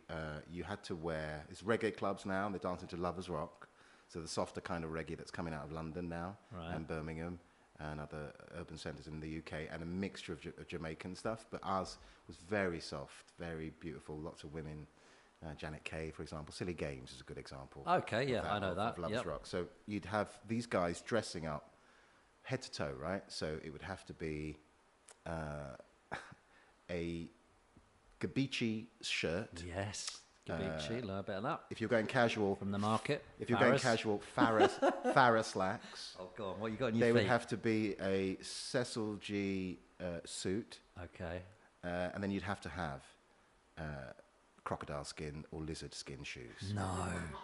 B: you had to wear. It's reggae clubs now, and they're dancing to Lovers Rock, so the softer kind of reggae that's coming out of London now, and Birmingham, and other urban centres in the UK, and a mixture of Jamaican stuff. But ours was very soft, very beautiful, lots of women. Janet Kay, for example. Silly Games is a good example.
A: Okay, yeah, I know that.
B: Of Lovers Rock. So you'd have these guys dressing up head to toe, right? So it would have to be a Gabici shirt.
A: Yes, Gabici, learn a bit of that.
B: If you're going casual...
A: From the market.
B: If you're going casual, Farrah slacks.
A: Oh, God, what you got in your
B: feet?
A: They
B: would have to be a Cecil G suit.
A: Okay.
B: And then you'd have to have crocodile skin or lizard skin shoes.
A: No.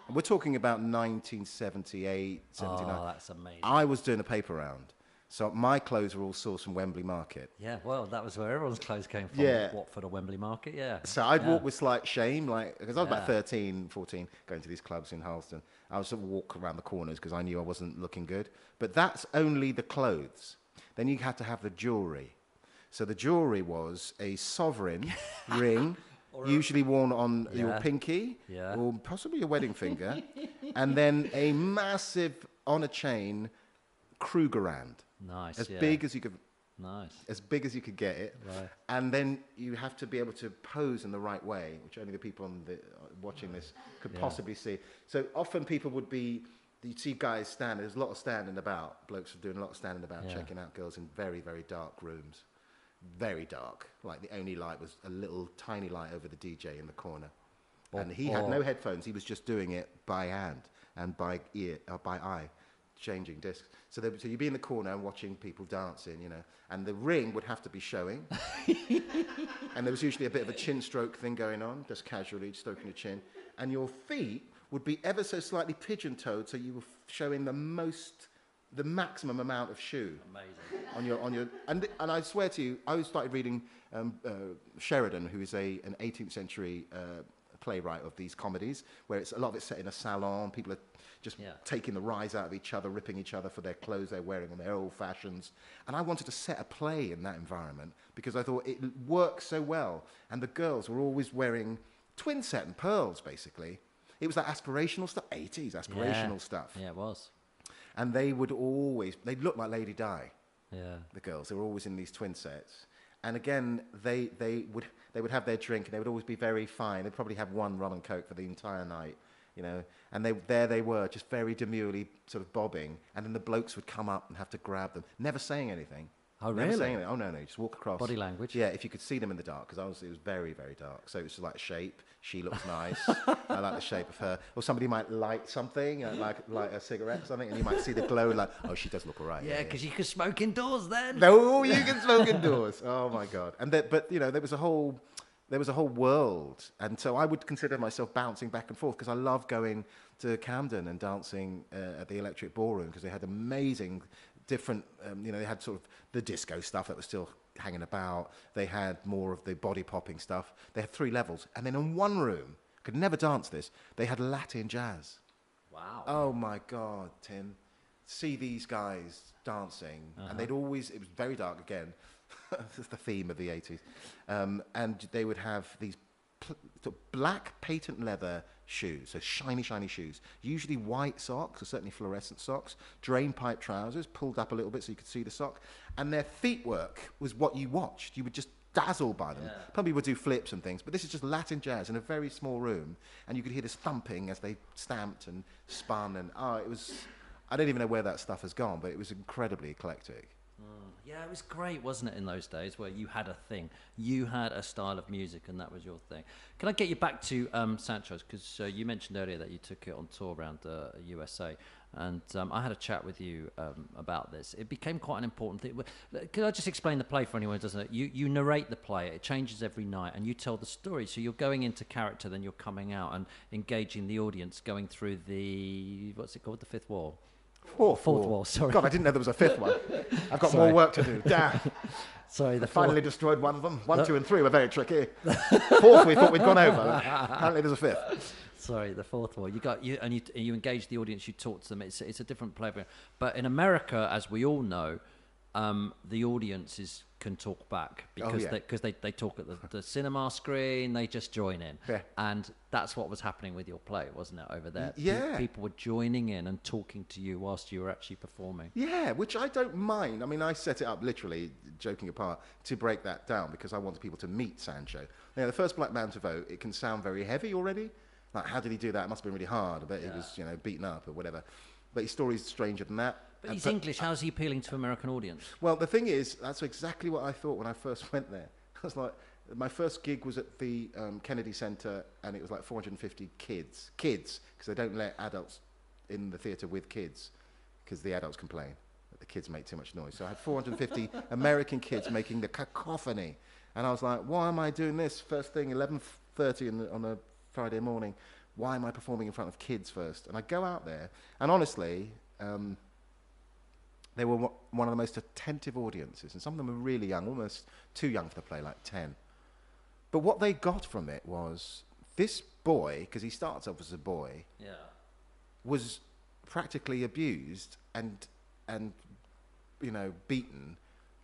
B: And we're talking about 1978, 79.
A: Oh, that's amazing.
B: I was doing a paper round. So my clothes were all sourced from Wembley Market.
A: Yeah, well, that was where everyone's clothes came from.
B: Yeah.
A: Watford or Wembley Market, yeah.
B: So I'd walk with slight shame, like, because I was
A: Yeah.
B: about 13, 14, going to these clubs in Harleston. I would sort of walk around the corners because I knew I wasn't looking good. But that's only the clothes. Then you had to have the jewellery. So the jewellery was a sovereign ring, usually worn on your pinky or possibly your wedding finger, and then a massive, on a chain, Krugerrand.
A: Nice,
B: as big as you could.
A: Nice.
B: As big as you could get it,
A: Right.
B: And then you have to be able to pose in the right way, which only the people on the watching this could possibly see. So often people would be, you'd see guys stand. There's a lot of standing about. Blokes are doing a lot of standing about, checking out girls in very, very dark rooms, very dark. Like the only light was a little tiny light over the DJ in the corner, and he had no headphones. He was just doing it by hand and by ear, by eye, changing discs. So you'd be in the corner and watching people dancing, you know, and the ring would have to be showing. And there was usually a bit of a chin stroke thing going on, just casually stroking your chin. And your feet would be ever so slightly pigeon-toed, so you were showing the maximum amount of shoe.
A: Amazing.
B: On your, and I swear to you, I started reading Sheridan, who is an 18th century playwright of these comedies, where a lot of it's set in a salon. People are just taking the rise out of each other, ripping each other for their clothes they're wearing and their old fashions. And I wanted to set a play in that environment because I thought it worked so well. And the girls were always wearing twin set and pearls, basically. It was that aspirational stuff, 80s aspirational stuff.
A: Yeah, it was.
B: And they would always, they'd look like Lady Di, the girls. They were always in these twin sets. And again, they would have their drink and they would always be very fine. They'd probably have one rum and coke for the entire night, you know. And there they were, just very demurely sort of bobbing. And then the blokes would come up and have to grab them, never saying anything.
A: Oh,
B: Never
A: really?
B: saying anything. Oh, no, just walk across.
A: Body language?
B: Yeah, if you could see them in the dark, because it was very, very dark. So it was like shape. She looks nice. I like the shape of her. Or somebody might light something, like a cigarette or something, and you might see the glow, like, oh, she does look all right.
A: Yeah, because you could smoke indoors then.
B: No, you can smoke indoors. Oh, my God. But, you know, there was a whole world. And so I would consider myself bouncing back and forth because I love going to Camden and dancing at the Electric Ballroom because they had amazing different, you know, they had sort of the disco stuff that was still hanging about. They had more of the body popping stuff. They had 3 levels. And then in one room, could never dance this, they had Latin jazz.
A: Wow.
B: Oh, my God, Tim. See these guys dancing. And they'd always, it was very dark again. This is the theme of the 80s. And they would have these black patent leather shoes, so shiny, shiny shoes, usually white socks, or certainly fluorescent socks, drain pipe trousers, pulled up a little bit so you could see the sock, and their feet work was what you watched. You would just dazzle by them. Probably would do flips and things, but this is just Latin jazz in a very small room, and you could hear this thumping as they stamped and spun, and it was, I don't even know where that stuff has gone, but it was incredibly eclectic.
A: Yeah, it was great, wasn't it, in those days where you had a thing. You had a style of music and that was your thing. Can I get you back to Sancho's? Because you mentioned earlier that you took it on tour around USA. And I had a chat with you about this. It became quite an important thing. Could I just explain the play for anyone who doesn't know? You narrate the play. It changes every night and you tell the story. So you're going into character, then you're coming out and engaging the audience, going through the, what's it called, the fifth wall? Fourth wall, sorry.
B: God, I didn't know there was a 5th one. I've got more work to do. Damn.
A: Sorry, the
B: Finally destroyed one of them. 1, 2, and 3 were very tricky. 4th, we thought we'd gone over. Apparently, there's a 5th.
A: Sorry, the 4th wall. You engage the audience. You talk to them. It's a different play. But in America, as we all know, the audiences can talk back because they talk at the cinema screen. They just join in, and that's what was happening with your play, wasn't it? Over there, people were joining in and talking to you whilst you were actually performing.
B: Yeah, which I don't mind. I mean, I set it up literally, joking apart, to break that down because I wanted people to meet Sancho. You know, the first black man to vote. It can sound very heavy already. Like, how did he do that? It must have been really hard. I bet he was, you know, beaten up or whatever. But his story's stranger than that.
A: But he's English. How's he appealing to American audience?
B: Well, the thing is, that's exactly what I thought when I first went there. I was like, my first gig was at the Kennedy Center, and it was like 450 kids, because they don't let adults in the theater with kids, because the adults complain that the kids make too much noise. So I had 450 American kids making the cacophony And I was like, why am I doing this first thing, 11:30 on a Friday morning? Why am I performing in front of kids first? And I go out there, and honestly, they were one of the most attentive audiences, and some of them were really young, almost too young for the play, like 10. But what they got from it was this boy, because he starts off as a boy, was practically abused and beaten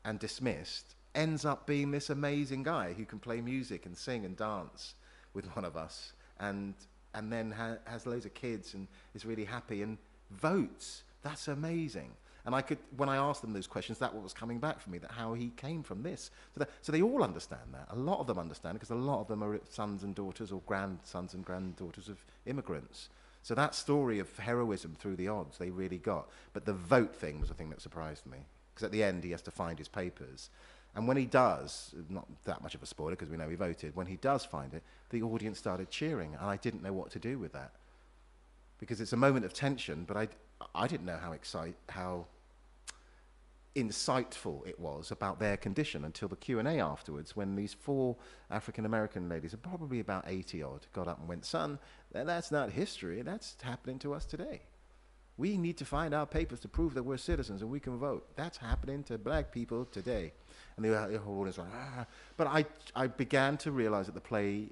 B: and dismissed, ends up being this amazing guy who can play music and sing and dance with one of us, and then has loads of kids and is really happy and votes. That's amazing. And when I asked them those questions, that's what was coming back for me, that how he came from this. So they all understand that. A lot of them understand, because a lot of them are sons and daughters or grandsons and granddaughters of immigrants. So that story of heroism through the odds, they really got. But the vote thing was the thing that surprised me. Because at the end, he has to find his papers. And when he does, not that much of a spoiler, because we know he voted, when he does find it, the audience started cheering. And I didn't know what to do with that. Because it's a moment of tension, but I didn't know how insightful it was about their condition until the Q&A afterwards, when these 4 African-American ladies, probably about 80 odd, got up and went, son, that's not history, that's happening to us today. We need to find our papers to prove that we're citizens and we can vote. That's happening to black people today. And the whole audience was like, ah. But I began to realize that the play,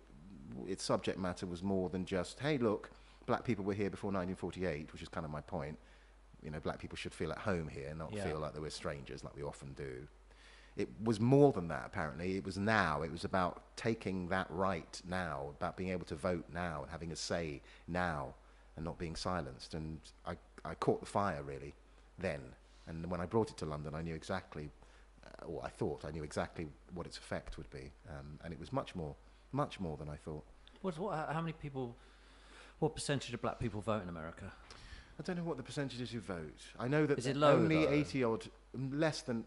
B: its subject matter was more than just, hey, look, black people were here before 1948, which is kind of my point. Black people should feel at home here, not feel like they were strangers, like we often do. It was more than that, apparently. It was now. It was about taking that right now, about being able to vote now, and having a say now, and not being silenced. And I caught the fire, really, then. And when I brought it to London, I knew exactly, or I thought I knew exactly what its effect would be. And it was much more than I thought.
A: How many people, what percentage of black people vote in America?
B: I don't know what the percentage is who vote. I know that
A: low,
B: only
A: though?
B: 80 odd, less than,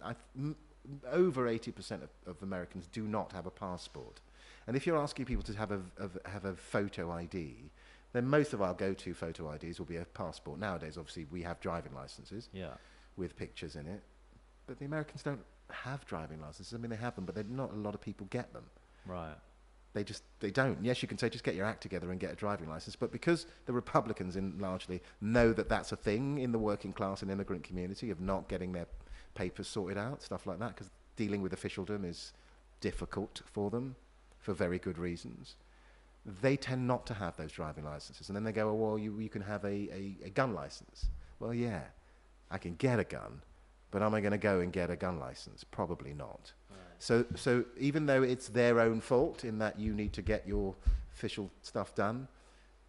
B: over 80% of Americans do not have a passport. And if you're asking people to have a photo ID, then most of our go-to photo IDs will be a passport. Nowadays, obviously, we have driving licenses with pictures in it. But the Americans don't have driving licenses. I mean, they have them, but not a lot of people get them.
A: Right.
B: They don't. Yes, you can say just get your act together and get a driving license, but because the Republicans largely know that that's a thing in the working class and immigrant community of not getting their papers sorted out, stuff like that, because dealing with officialdom is difficult for them for very good reasons, they tend not to have those driving licenses. And then they go, oh, well, you can have a gun license. Well, yeah, I can get a gun, but am I going to go and get a gun license? Probably not. Right. So even though it's their own fault in that you need to get your official stuff done,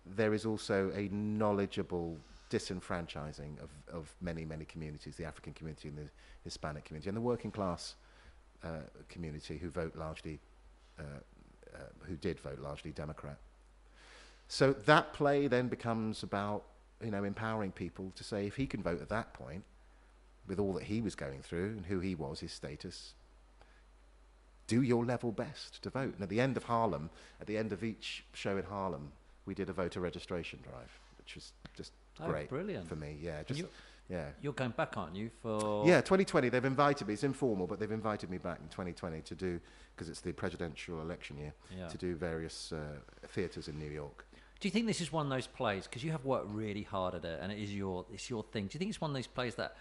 B: there is also a knowledgeable disenfranchising of many, many communities, the African community and the Hispanic community and the working class community who did vote largely Democrat. So that play then becomes about, empowering people to say if he can vote at that point, with all that he was going through and who he was, his status, do your level best to vote. And at the end of Harlem, at the end of each show in Harlem, we did a voter registration drive, which was just great.
A: Brilliant.
B: For me.
A: You're going back, aren't you? For
B: 2020. They've invited me. It's informal, but they've invited me back in 2020 to do, because it's the presidential election year, to do various theatres in New York.
A: Do you think this is one of those plays, because you have worked really hard at it and it's your thing, do you think it's one of those plays that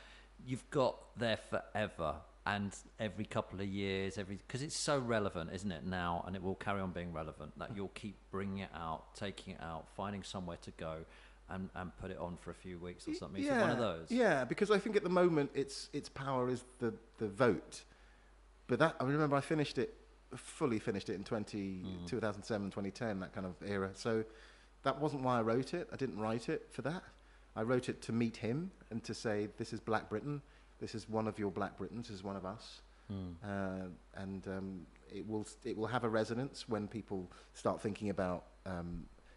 A: you've got there forever and every couple of years, because it's so relevant, isn't it, now, and it will carry on being relevant, that you'll keep bringing it out, taking it out, finding somewhere to go and put it on for a few weeks or something? Is it one of those? Yeah,
B: because I think at the moment its power is the vote. But I remember I fully finished it in 2007, 2010, that kind of era. So that wasn't why I wrote it. I didn't write it for that. I wrote it to meet him and to say, this is Black Britain. This is one of your Black Britons. This is one of us. It will have a resonance when people start thinking about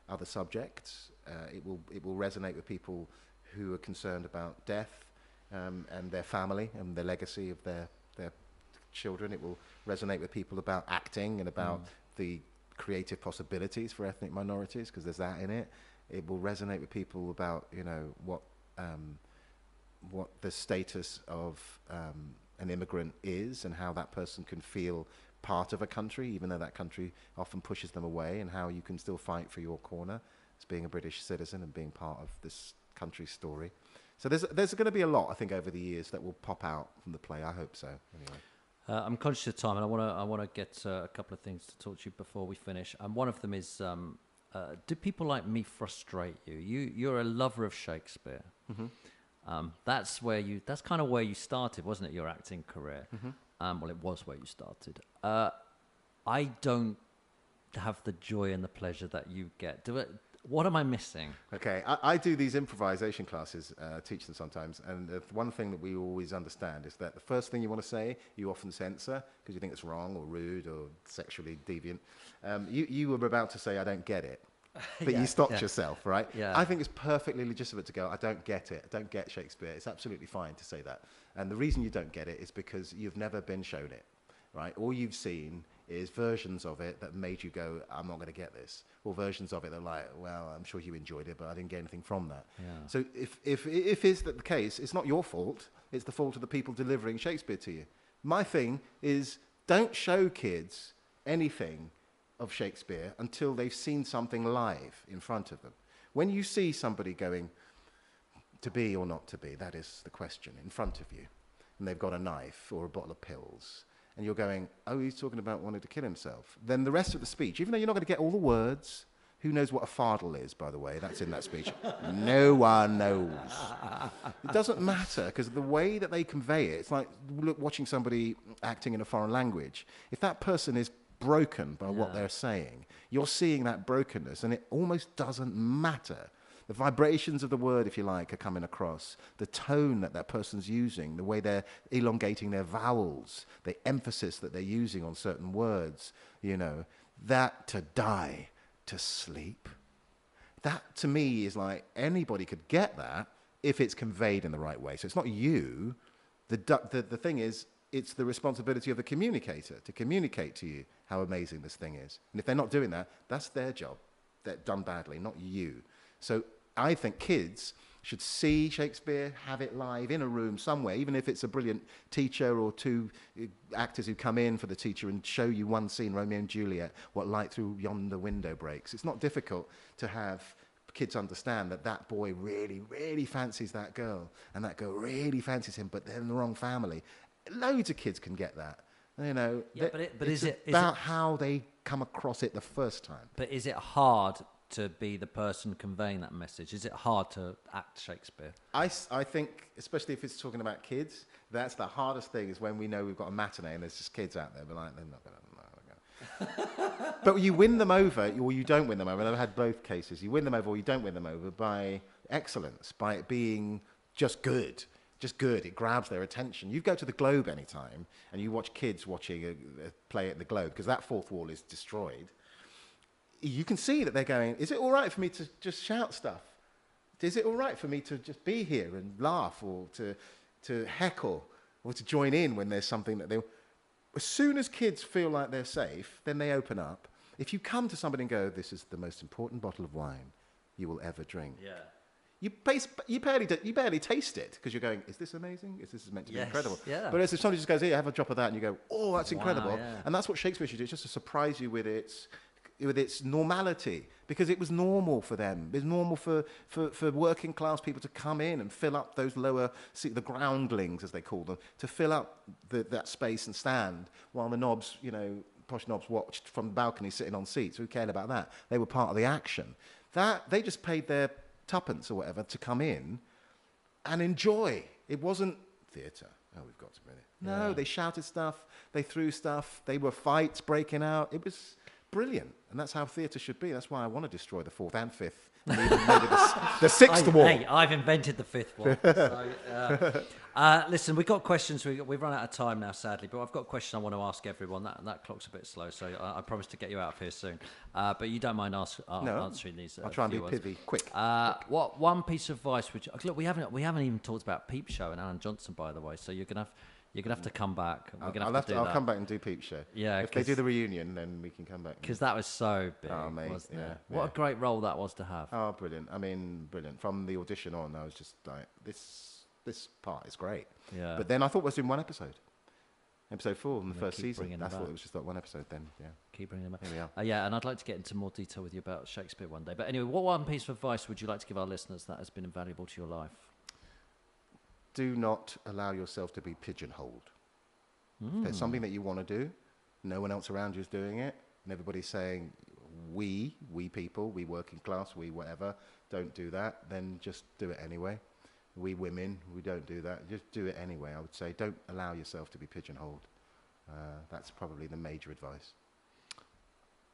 B: other subjects. It will resonate with people who are concerned about death and their family and the legacy of their children. It will resonate with people about acting and about the creative possibilities for ethnic minorities, because there's that in it. It will resonate with people about what the status of an immigrant is and how that person can feel part of a country, even though that country often pushes them away, and how you can still fight for your corner as being a British citizen and being part of this country's story. So there's going to be a lot, I think, over the years that will pop out from the play. I hope so. Anyway,
A: I'm conscious of time, and I want to get a couple of things to talk to you before we finish. And one of them is, do people like me frustrate you? You're a lover of Shakespeare.
B: Mm-hmm.
A: That's kind of where you started, wasn't it? Your acting career.
B: Mm-hmm.
A: Well, it was where you started. I don't have the joy and the pleasure that you get. What am I missing?
B: Okay, I do these improvisation classes, teach them sometimes, and the one thing that we always understand is that the first thing you want to say, you often censor because you think it's wrong or rude or sexually deviant. You were about to say, I don't get it, but you stopped yourself, right?
A: Yeah.
B: I think it's perfectly legitimate to go, I don't get it, I don't get Shakespeare. It's absolutely fine to say that. And the reason you don't get it is because you've never been shown it, right? All you've seen is versions of it that made you go, I'm not going to get this. Or versions of it that are like, well, I'm sure you enjoyed it, but I didn't get anything from that.
A: Yeah.
B: So if is that the case, it's not your fault. It's the fault of the people delivering Shakespeare to you. My thing is, don't show kids anything of Shakespeare until they've seen something live in front of them. When you see somebody going, to be or not to be, that is the question, in front of you, and they've got a knife or a bottle of pills, and you're going, oh, he's talking about wanting to kill himself, then the rest of the speech, even though you're not going to get all the words, who knows what a fardel is, by the way? That's in that speech. No one knows. It doesn't matter, because the way that they convey it, it's like watching somebody acting in a foreign language. If that person is broken by what they're saying, you're seeing that brokenness, and it almost doesn't matter. The vibrations of the word, if you like, are coming across. The tone that person's using, the way they're elongating their vowels, the emphasis that they're using on certain words, that to die, to sleep. That, to me, is like anybody could get that if it's conveyed in the right way. So it's not you. The thing is, it's the responsibility of the communicator to communicate to you how amazing this thing is. And if they're not doing that, that's their job. They're done badly, not you. So I think kids should see Shakespeare, have it live in a room somewhere, even if it's a brilliant teacher or two actors who come in for the teacher and show you one scene, Romeo and Juliet, what light through yonder window breaks. It's not difficult to have kids understand that boy really, really fancies that girl, and that girl really fancies him, but they're in the wrong family. Loads of kids can get that.
A: Yeah, but
B: it's about how they come across it the first time.
A: But is it hard to be the person conveying that message? Is it hard to act Shakespeare? I
B: think, especially if it's talking about kids, that's the hardest thing, is when we know we've got a matinee and there's just kids out there, but like, they're not going to. But you win them over, or you don't win them over. And I've had both cases. You win them over or you don't win them over by excellence, by it being just good. Just good. It grabs their attention. You go to the Globe anytime and you watch kids watching a play at the Globe, because that fourth wall is destroyed. You can see that they're going, is it all right for me to just shout stuff? Is it all right for me to just be here and laugh, or to heckle, or to join in when there's something that they... As soon as kids feel like they're safe, then they open up. If you come to somebody and go, this is the most important bottle of wine you will ever drink. Yeah. You barely taste it, because you're going, is this amazing? Is this meant to be incredible? Yeah. But as if somebody just goes, here, have a drop of that, and you go, oh, that's incredible. Yeah. And that's what Shakespeare should do, just to surprise you with its normality, because it was normal for them. It was normal for working class people to come in and fill up those lower, the groundlings, as they call them, to fill up that space and stand, while the knobs, posh knobs, watched from the balcony sitting on seats. Who cared about that? They were part of the action. That they just paid their tuppence or whatever to come in and enjoy. It wasn't theatre. Oh, we've got to bring it. No, they shouted stuff, they threw stuff, they were fights breaking out. It was brilliant, and that's how theatre should be. That's why I want to destroy the fourth and fifth, maybe the sixth wall.
A: Hey, I've invented the fifth wall. Listen, we've got questions. We've run out of time now, sadly, but I've got a question I want to ask everyone. That clock's a bit slow, so I promise to get you out of here soon. But you don't mind answering these?
B: I'll try and be pithy, quick.
A: What one piece of advice would you... Look, we haven't even talked about Peep Show and Alan Johnson, by the way. So you're gonna have to come back.
B: I'll come back and do Peep Show. Yeah, if they do the reunion, then we can come back.
A: Because that was so big, wasn't it? What a great role that was to have.
B: Oh, brilliant! I mean, brilliant. From the audition on, I was just like, this part is great. Yeah. But then I thought I was doing one episode. Episode 4 in the first
A: keep
B: season.
A: bringing
B: That's
A: them
B: what
A: back.
B: it was just like one episode then. Yeah.
A: Keep bringing them back.
B: Here we are.
A: Yeah, and I'd like to get into more detail with you about Shakespeare one day. But anyway, what one piece of advice would you like to give our listeners that has been invaluable to your life?
B: Do not allow yourself to be pigeonholed. If there's something that you want to do, no one else around you is doing it, and everybody's saying, we people, we working class, we whatever, don't do that, then just do it anyway. We women, we don't do that. Just do it anyway, I would say. Don't allow yourself to be pigeonholed. That's probably the major advice.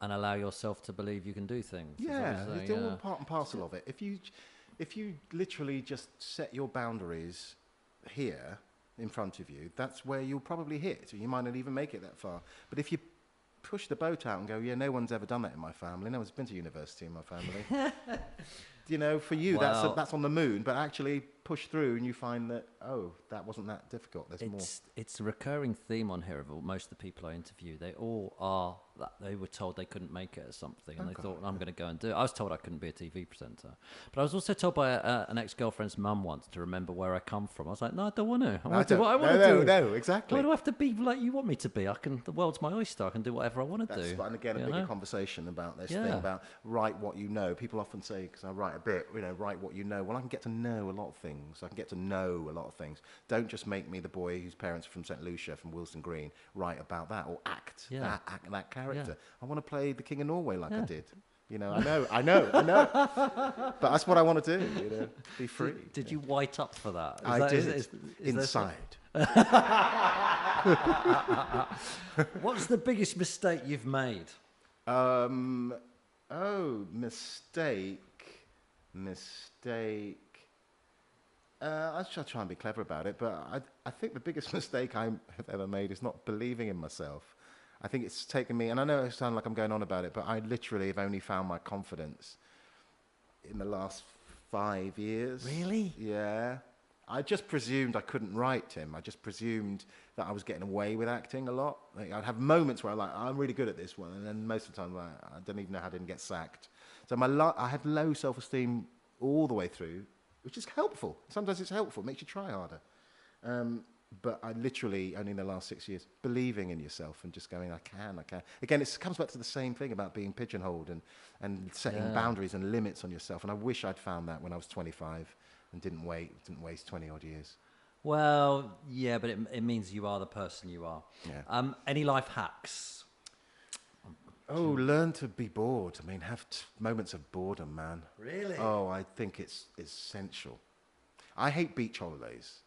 A: And allow yourself to believe you can do things.
B: Yeah, it's all part and parcel of it. If you literally just set your boundaries here in front of you, that's where you'll probably hit. You might not even make it that far. But if you push the boat out and go, yeah, no one's ever done that in my family. No one's been to university in my family. You know, for you, that's on the moon. But actually push through and you find that, oh, that wasn't that difficult. There's more.
A: It's a recurring theme on here of most of the people I interview. They all are, they were told they couldn't make it at something. And they thought, I'm going to go and do it. I was told I couldn't be a TV presenter. But I was also told by an ex-girlfriend's mum once to remember where I come from. I was like, no, I don't want to. I want to do what I want to do.
B: No, exactly.
A: Why do I have to be like you want me to be? The world's my oyster. I can do whatever I want to do.
B: And again, a bigger conversation about this thing about write what you know. People often say, because I write a bit, write what you know. Well, I can get to know a lot of things. I can get to know a lot of things. Don't just make me the boy whose parents are from St. Lucia, from Wilson Green, write about that or act that character. Yeah. I want to play the King of Norway like I did. I know. But that's what I want to do, be free.
A: Did you white up for that?
B: I did. Inside.
A: What's the biggest mistake you've made?
B: Mistake. I shall try and be clever about it, but I think the biggest mistake I have ever made is not believing in myself. I think it's taken me, and I know it sounds like I'm going on about it, but I literally have only found my confidence in the last 5 years.
A: Really?
B: Yeah. I just presumed I couldn't write, Tim. I just presumed that I was getting away with acting a lot. Like, I'd have moments where I'm really good at this one, and then most of the time I don't even know how I didn't get sacked. So I had low self-esteem all the way through, which is helpful. Sometimes it's helpful. It makes you try harder. But I literally, only in the last 6 years, believing in yourself and just going, I can. Again, it comes back to the same thing about being pigeonholed and setting boundaries and limits on yourself. And I wish I'd found that when I was 25 and didn't waste 20 odd years.
A: Well, yeah, but it means you are the person you are.
B: Yeah.
A: Any life hacks?
B: Learn to be bored. I mean, have moments of boredom, man.
A: Really?
B: Oh, I think it's essential. I hate beach holidays.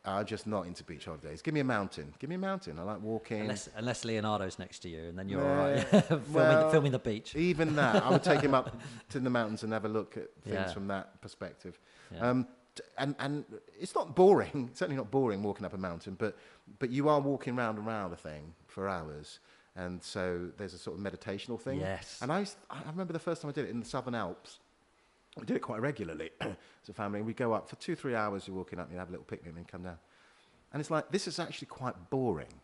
B: I'm just not into beach holidays. Give me a mountain. I like walking.
A: Unless Leonardo's next to you, and then you're all right. filming the beach.
B: Even that, I would take him up to the mountains and have a look at things from that perspective.
A: Yeah.
B: And it's not boring. It's certainly not boring walking up a mountain, but you are walking round and round a thing for hours. And so there's a sort of meditational thing.
A: Yes.
B: And I remember the first time I did it in the Southern Alps. We did it quite regularly as a family. We go up for 2-3 hours. You're walking up, you have a little picnic, and then come down. And it's like, this is actually quite boring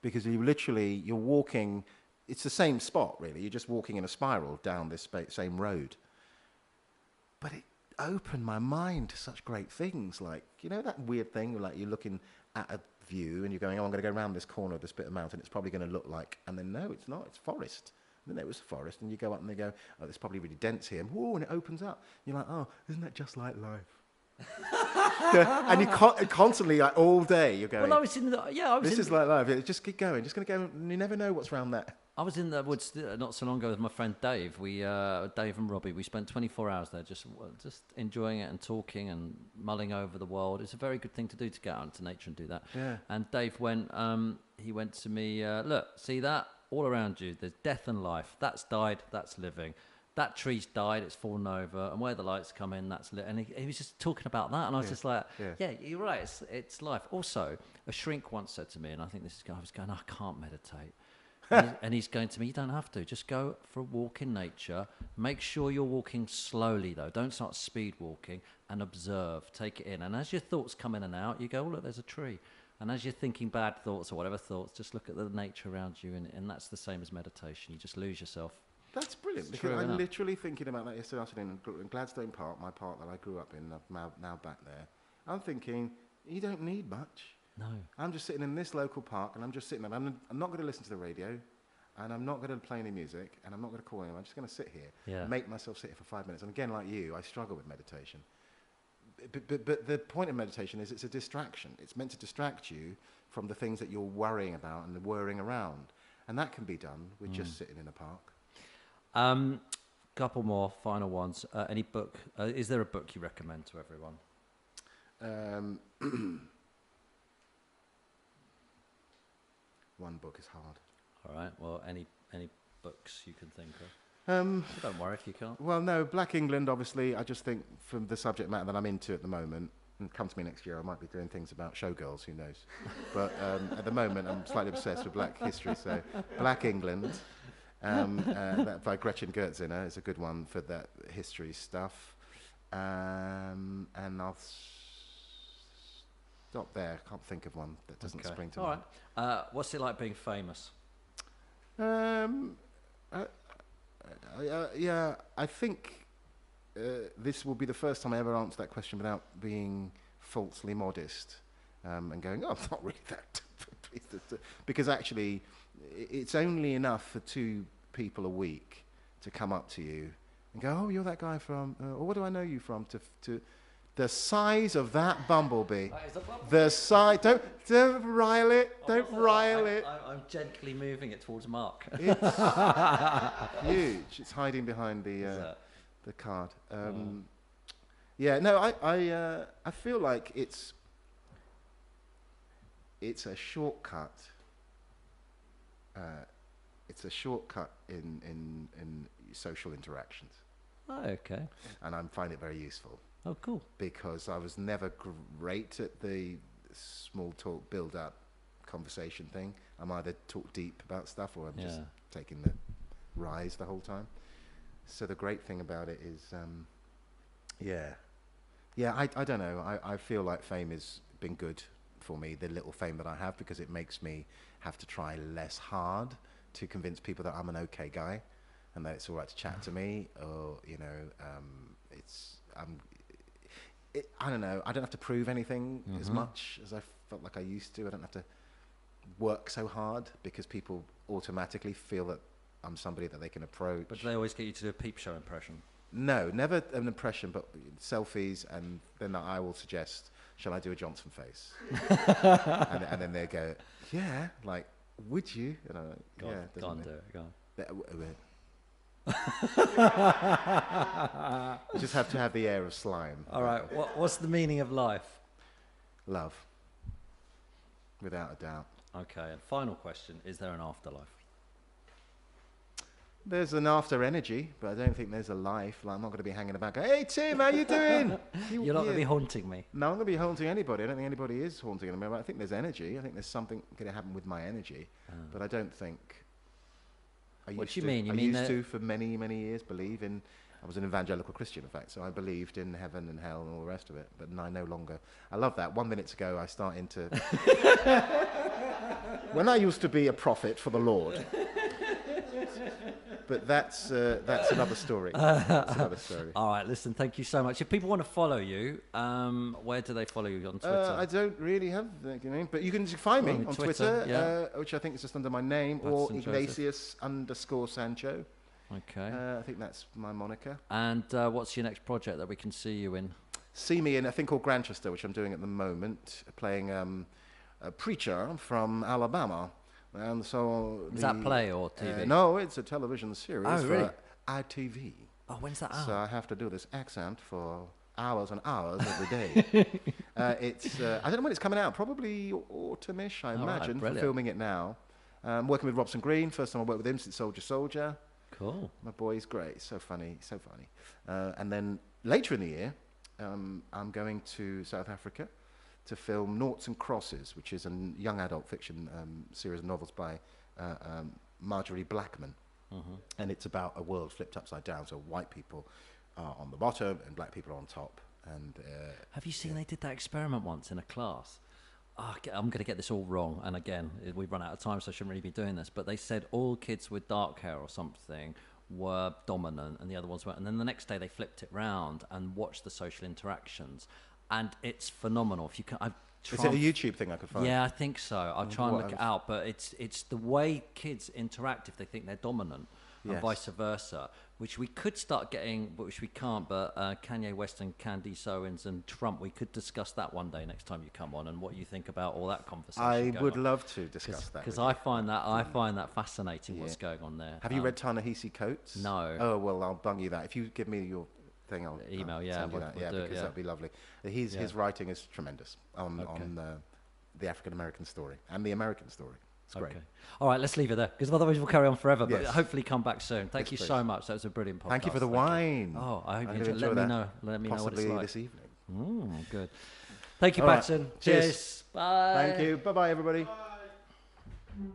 B: because you're walking. It's the same spot, really. You're just walking in a spiral down this same road. But it opened my mind to such great things, like that weird thing, like you're looking at a view and you're going, I'm going to go around this corner of this bit of mountain. It's probably going to look like, and then no, it's not. It's forest. And then it was forest, and you go up and they go, oh, it's probably really dense here. And whoa, and it opens up. You're like, oh, isn't that just like life? And you constantly, like, all day, you're going.
A: Well, this
B: is like life. Just keep going. Just going to go. And you never know what's around there.
A: I was in the woods not so long ago with my friend Dave. Dave and Robbie. We spent 24 hours there, just enjoying it and talking and mulling over the world. It's a very good thing to do, to get out into nature and do that.
B: Yeah.
A: And Dave went. He went to me. Look, see that all around you. There's death and life. That's died. That's living. That tree's died, it's fallen over, and where the lights come in, that's lit. And he was just talking about that, and I was just like, yeah, you're right, it's life. Also, a shrink once said to me, and I think I was going, I can't meditate. And he's going to me, you don't have to. Just go for a walk in nature. Make sure you're walking slowly, though. Don't start speed walking, and observe. Take it in. And as your thoughts come in and out, you go, oh, look, there's a tree. And as you're thinking bad thoughts or whatever thoughts, just look at the nature around you, and that's the same as meditation. You just lose yourself.
B: That's brilliant, because I'm literally thinking about that yesterday afternoon in Gladstone Park, my park that I grew up in, I'm now back there. I'm thinking, you don't need much.
A: No.
B: I'm just sitting in this local park, and I'm just sitting there. I'm not going to listen to the radio, and I'm not going to play any music, and I'm not going to call anyone. I'm just going to sit here, make myself sit here for 5 minutes. And again, like you, I struggle with meditation. But the point of meditation is it's a distraction. It's meant to distract you from the things that you're worrying about and worrying around. And that can be done with just sitting in a park.
A: Couple more final ones. Any book? Is there a book you recommend to everyone?
B: One book is hard.
A: All right. Well, any books you can think of? Don't worry if you can't.
B: Well, no, Black England, obviously, I just think from the subject matter that I'm into at the moment, and come to me next year, I might be doing things about showgirls, who knows. But at the moment, I'm slightly obsessed with black history, so Black England, that by Gretchen Gertziner is a good one for that history stuff. And I'll stop there. I can't think of one that doesn't spring to mind.
A: All right. What's it like being famous?
B: Yeah, I think this will be the first time I ever answer that question without being falsely modest and going, oh, I'm not really that. Because actually, it's only enough for 2 people a week to come up to you and go, oh, you're that guy from, or what do I know you from? To the size of that bumblebee.
A: That is a bumblebee.
B: The size. Don't rile it. Don't rile it.
A: I'm gently moving it towards Mark.
B: It's huge. It's hiding behind the card. Yeah. No. I feel like it's a shortcut. It's a shortcut in social interactions.
A: Oh, okay.
B: And I find it very useful.
A: Oh, cool.
B: Because I was never great at the small talk, build-up conversation thing. I'm either talk deep about stuff or I'm just taking the rise the whole time. So the great thing about it is, I don't know. I feel like fame has been good for me, the little fame that I have, because it makes me have to try less hard to convince people that I'm an okay guy and that it's all right to chat to me, or, I don't know. I don't have to prove anything as much as I felt like I used to. I don't have to work so hard because people automatically feel that I'm somebody that they can approach.
A: But do they always get you to do a peep show impression?
B: No, never an impression, but selfies, and then I will suggest, shall I do a Johnson face? and then they go, yeah, like, would you? And I'm like,
A: Go on, do it. Go on.
B: You just have to have the air of slime.
A: All right. What's the meaning of life?
B: Love. Without a doubt.
A: Okay. And final question: is there an afterlife?
B: There's an after energy, but I don't think there's a life. Like, I'm not going to be hanging about going, hey, Tim, how you doing?
A: You're not going to be haunting me.
B: No, I'm going to be haunting anybody. I don't think anybody is haunting anybody. I think there's energy. I think there's something going to happen with my energy. But I don't think...
A: What do you mean?
B: I used to, for many, many years, believe in... I was an evangelical Christian, in fact, so I believed in heaven and hell and all the rest of it. But I no longer... I love that. 1 minute ago, I started to... When I used to be a prophet for the Lord... But that's another story. That's another story.
A: All right, listen, thank you so much. If people want to follow you, where do they follow you on Twitter?
B: I don't really have that, but you can find me on Twitter, which I think is just under my name, or Iglesias_Sancho.
A: Okay.
B: I think that's my moniker.
A: And what's your next project that we can see you in?
B: See me in a thing called Grantchester, which I'm doing at the moment, playing a preacher from Alabama. And so
A: is that play or TV?
B: No, it's a television series for ITV.
A: Oh, when's that out?
B: So I have to do this accent for hours and hours every day. It's I don't know when it's coming out. Probably autumnish, I imagine. For filming it now. Working with Robson Green. First time I worked with him since Soldier.
A: Cool.
B: My boy is great. So funny. And then later in the year, I'm going to South Africa to film Noughts and Crosses, which is a young adult fiction series of novels by Marjorie Blackman. And it's about a world flipped upside down, so white people are on the bottom and black people are on top. And
A: have you seen they did that experiment once in a class? I'm going to get this all wrong, and again, we've run out of time, so I shouldn't really be doing this, but they said all kids with dark hair or something were dominant and the other ones weren't, and then the next day they flipped it round and watched the social interactions. And it's phenomenal. If you can,
B: Is it a YouTube thing I could find?
A: Yeah, I think so. I'll try and look it out. But it's the way kids interact if they think they're dominant, and vice versa, which we could start getting, which we can't. But Kanye West and Candice Owens and Trump, we could discuss that one day next time you come on, and what you think about all that conversation.
B: I would love to discuss that
A: because I find that fascinating. What's going on there?
B: Have you read Ta-Nehisi Coates?
A: No.
B: Oh well, I'll bung you that. If you give me your thing, I'll
A: email.
B: send you that. Because that'd be lovely. His writing is tremendous on the African American story and the American story. It's great. Okay.
A: All right, let's leave it there because otherwise we'll carry on forever. But hopefully come back soon. Thank you so much. That was a brilliant podcast.
B: Thank you for the wine.
A: Oh, I hope you enjoyed. Let me know. Let me know what it's like.
B: This evening.
A: Good. Thank you, Paterson.
B: Cheers.
A: Bye.
B: Thank you. Bye-bye, everybody. Bye.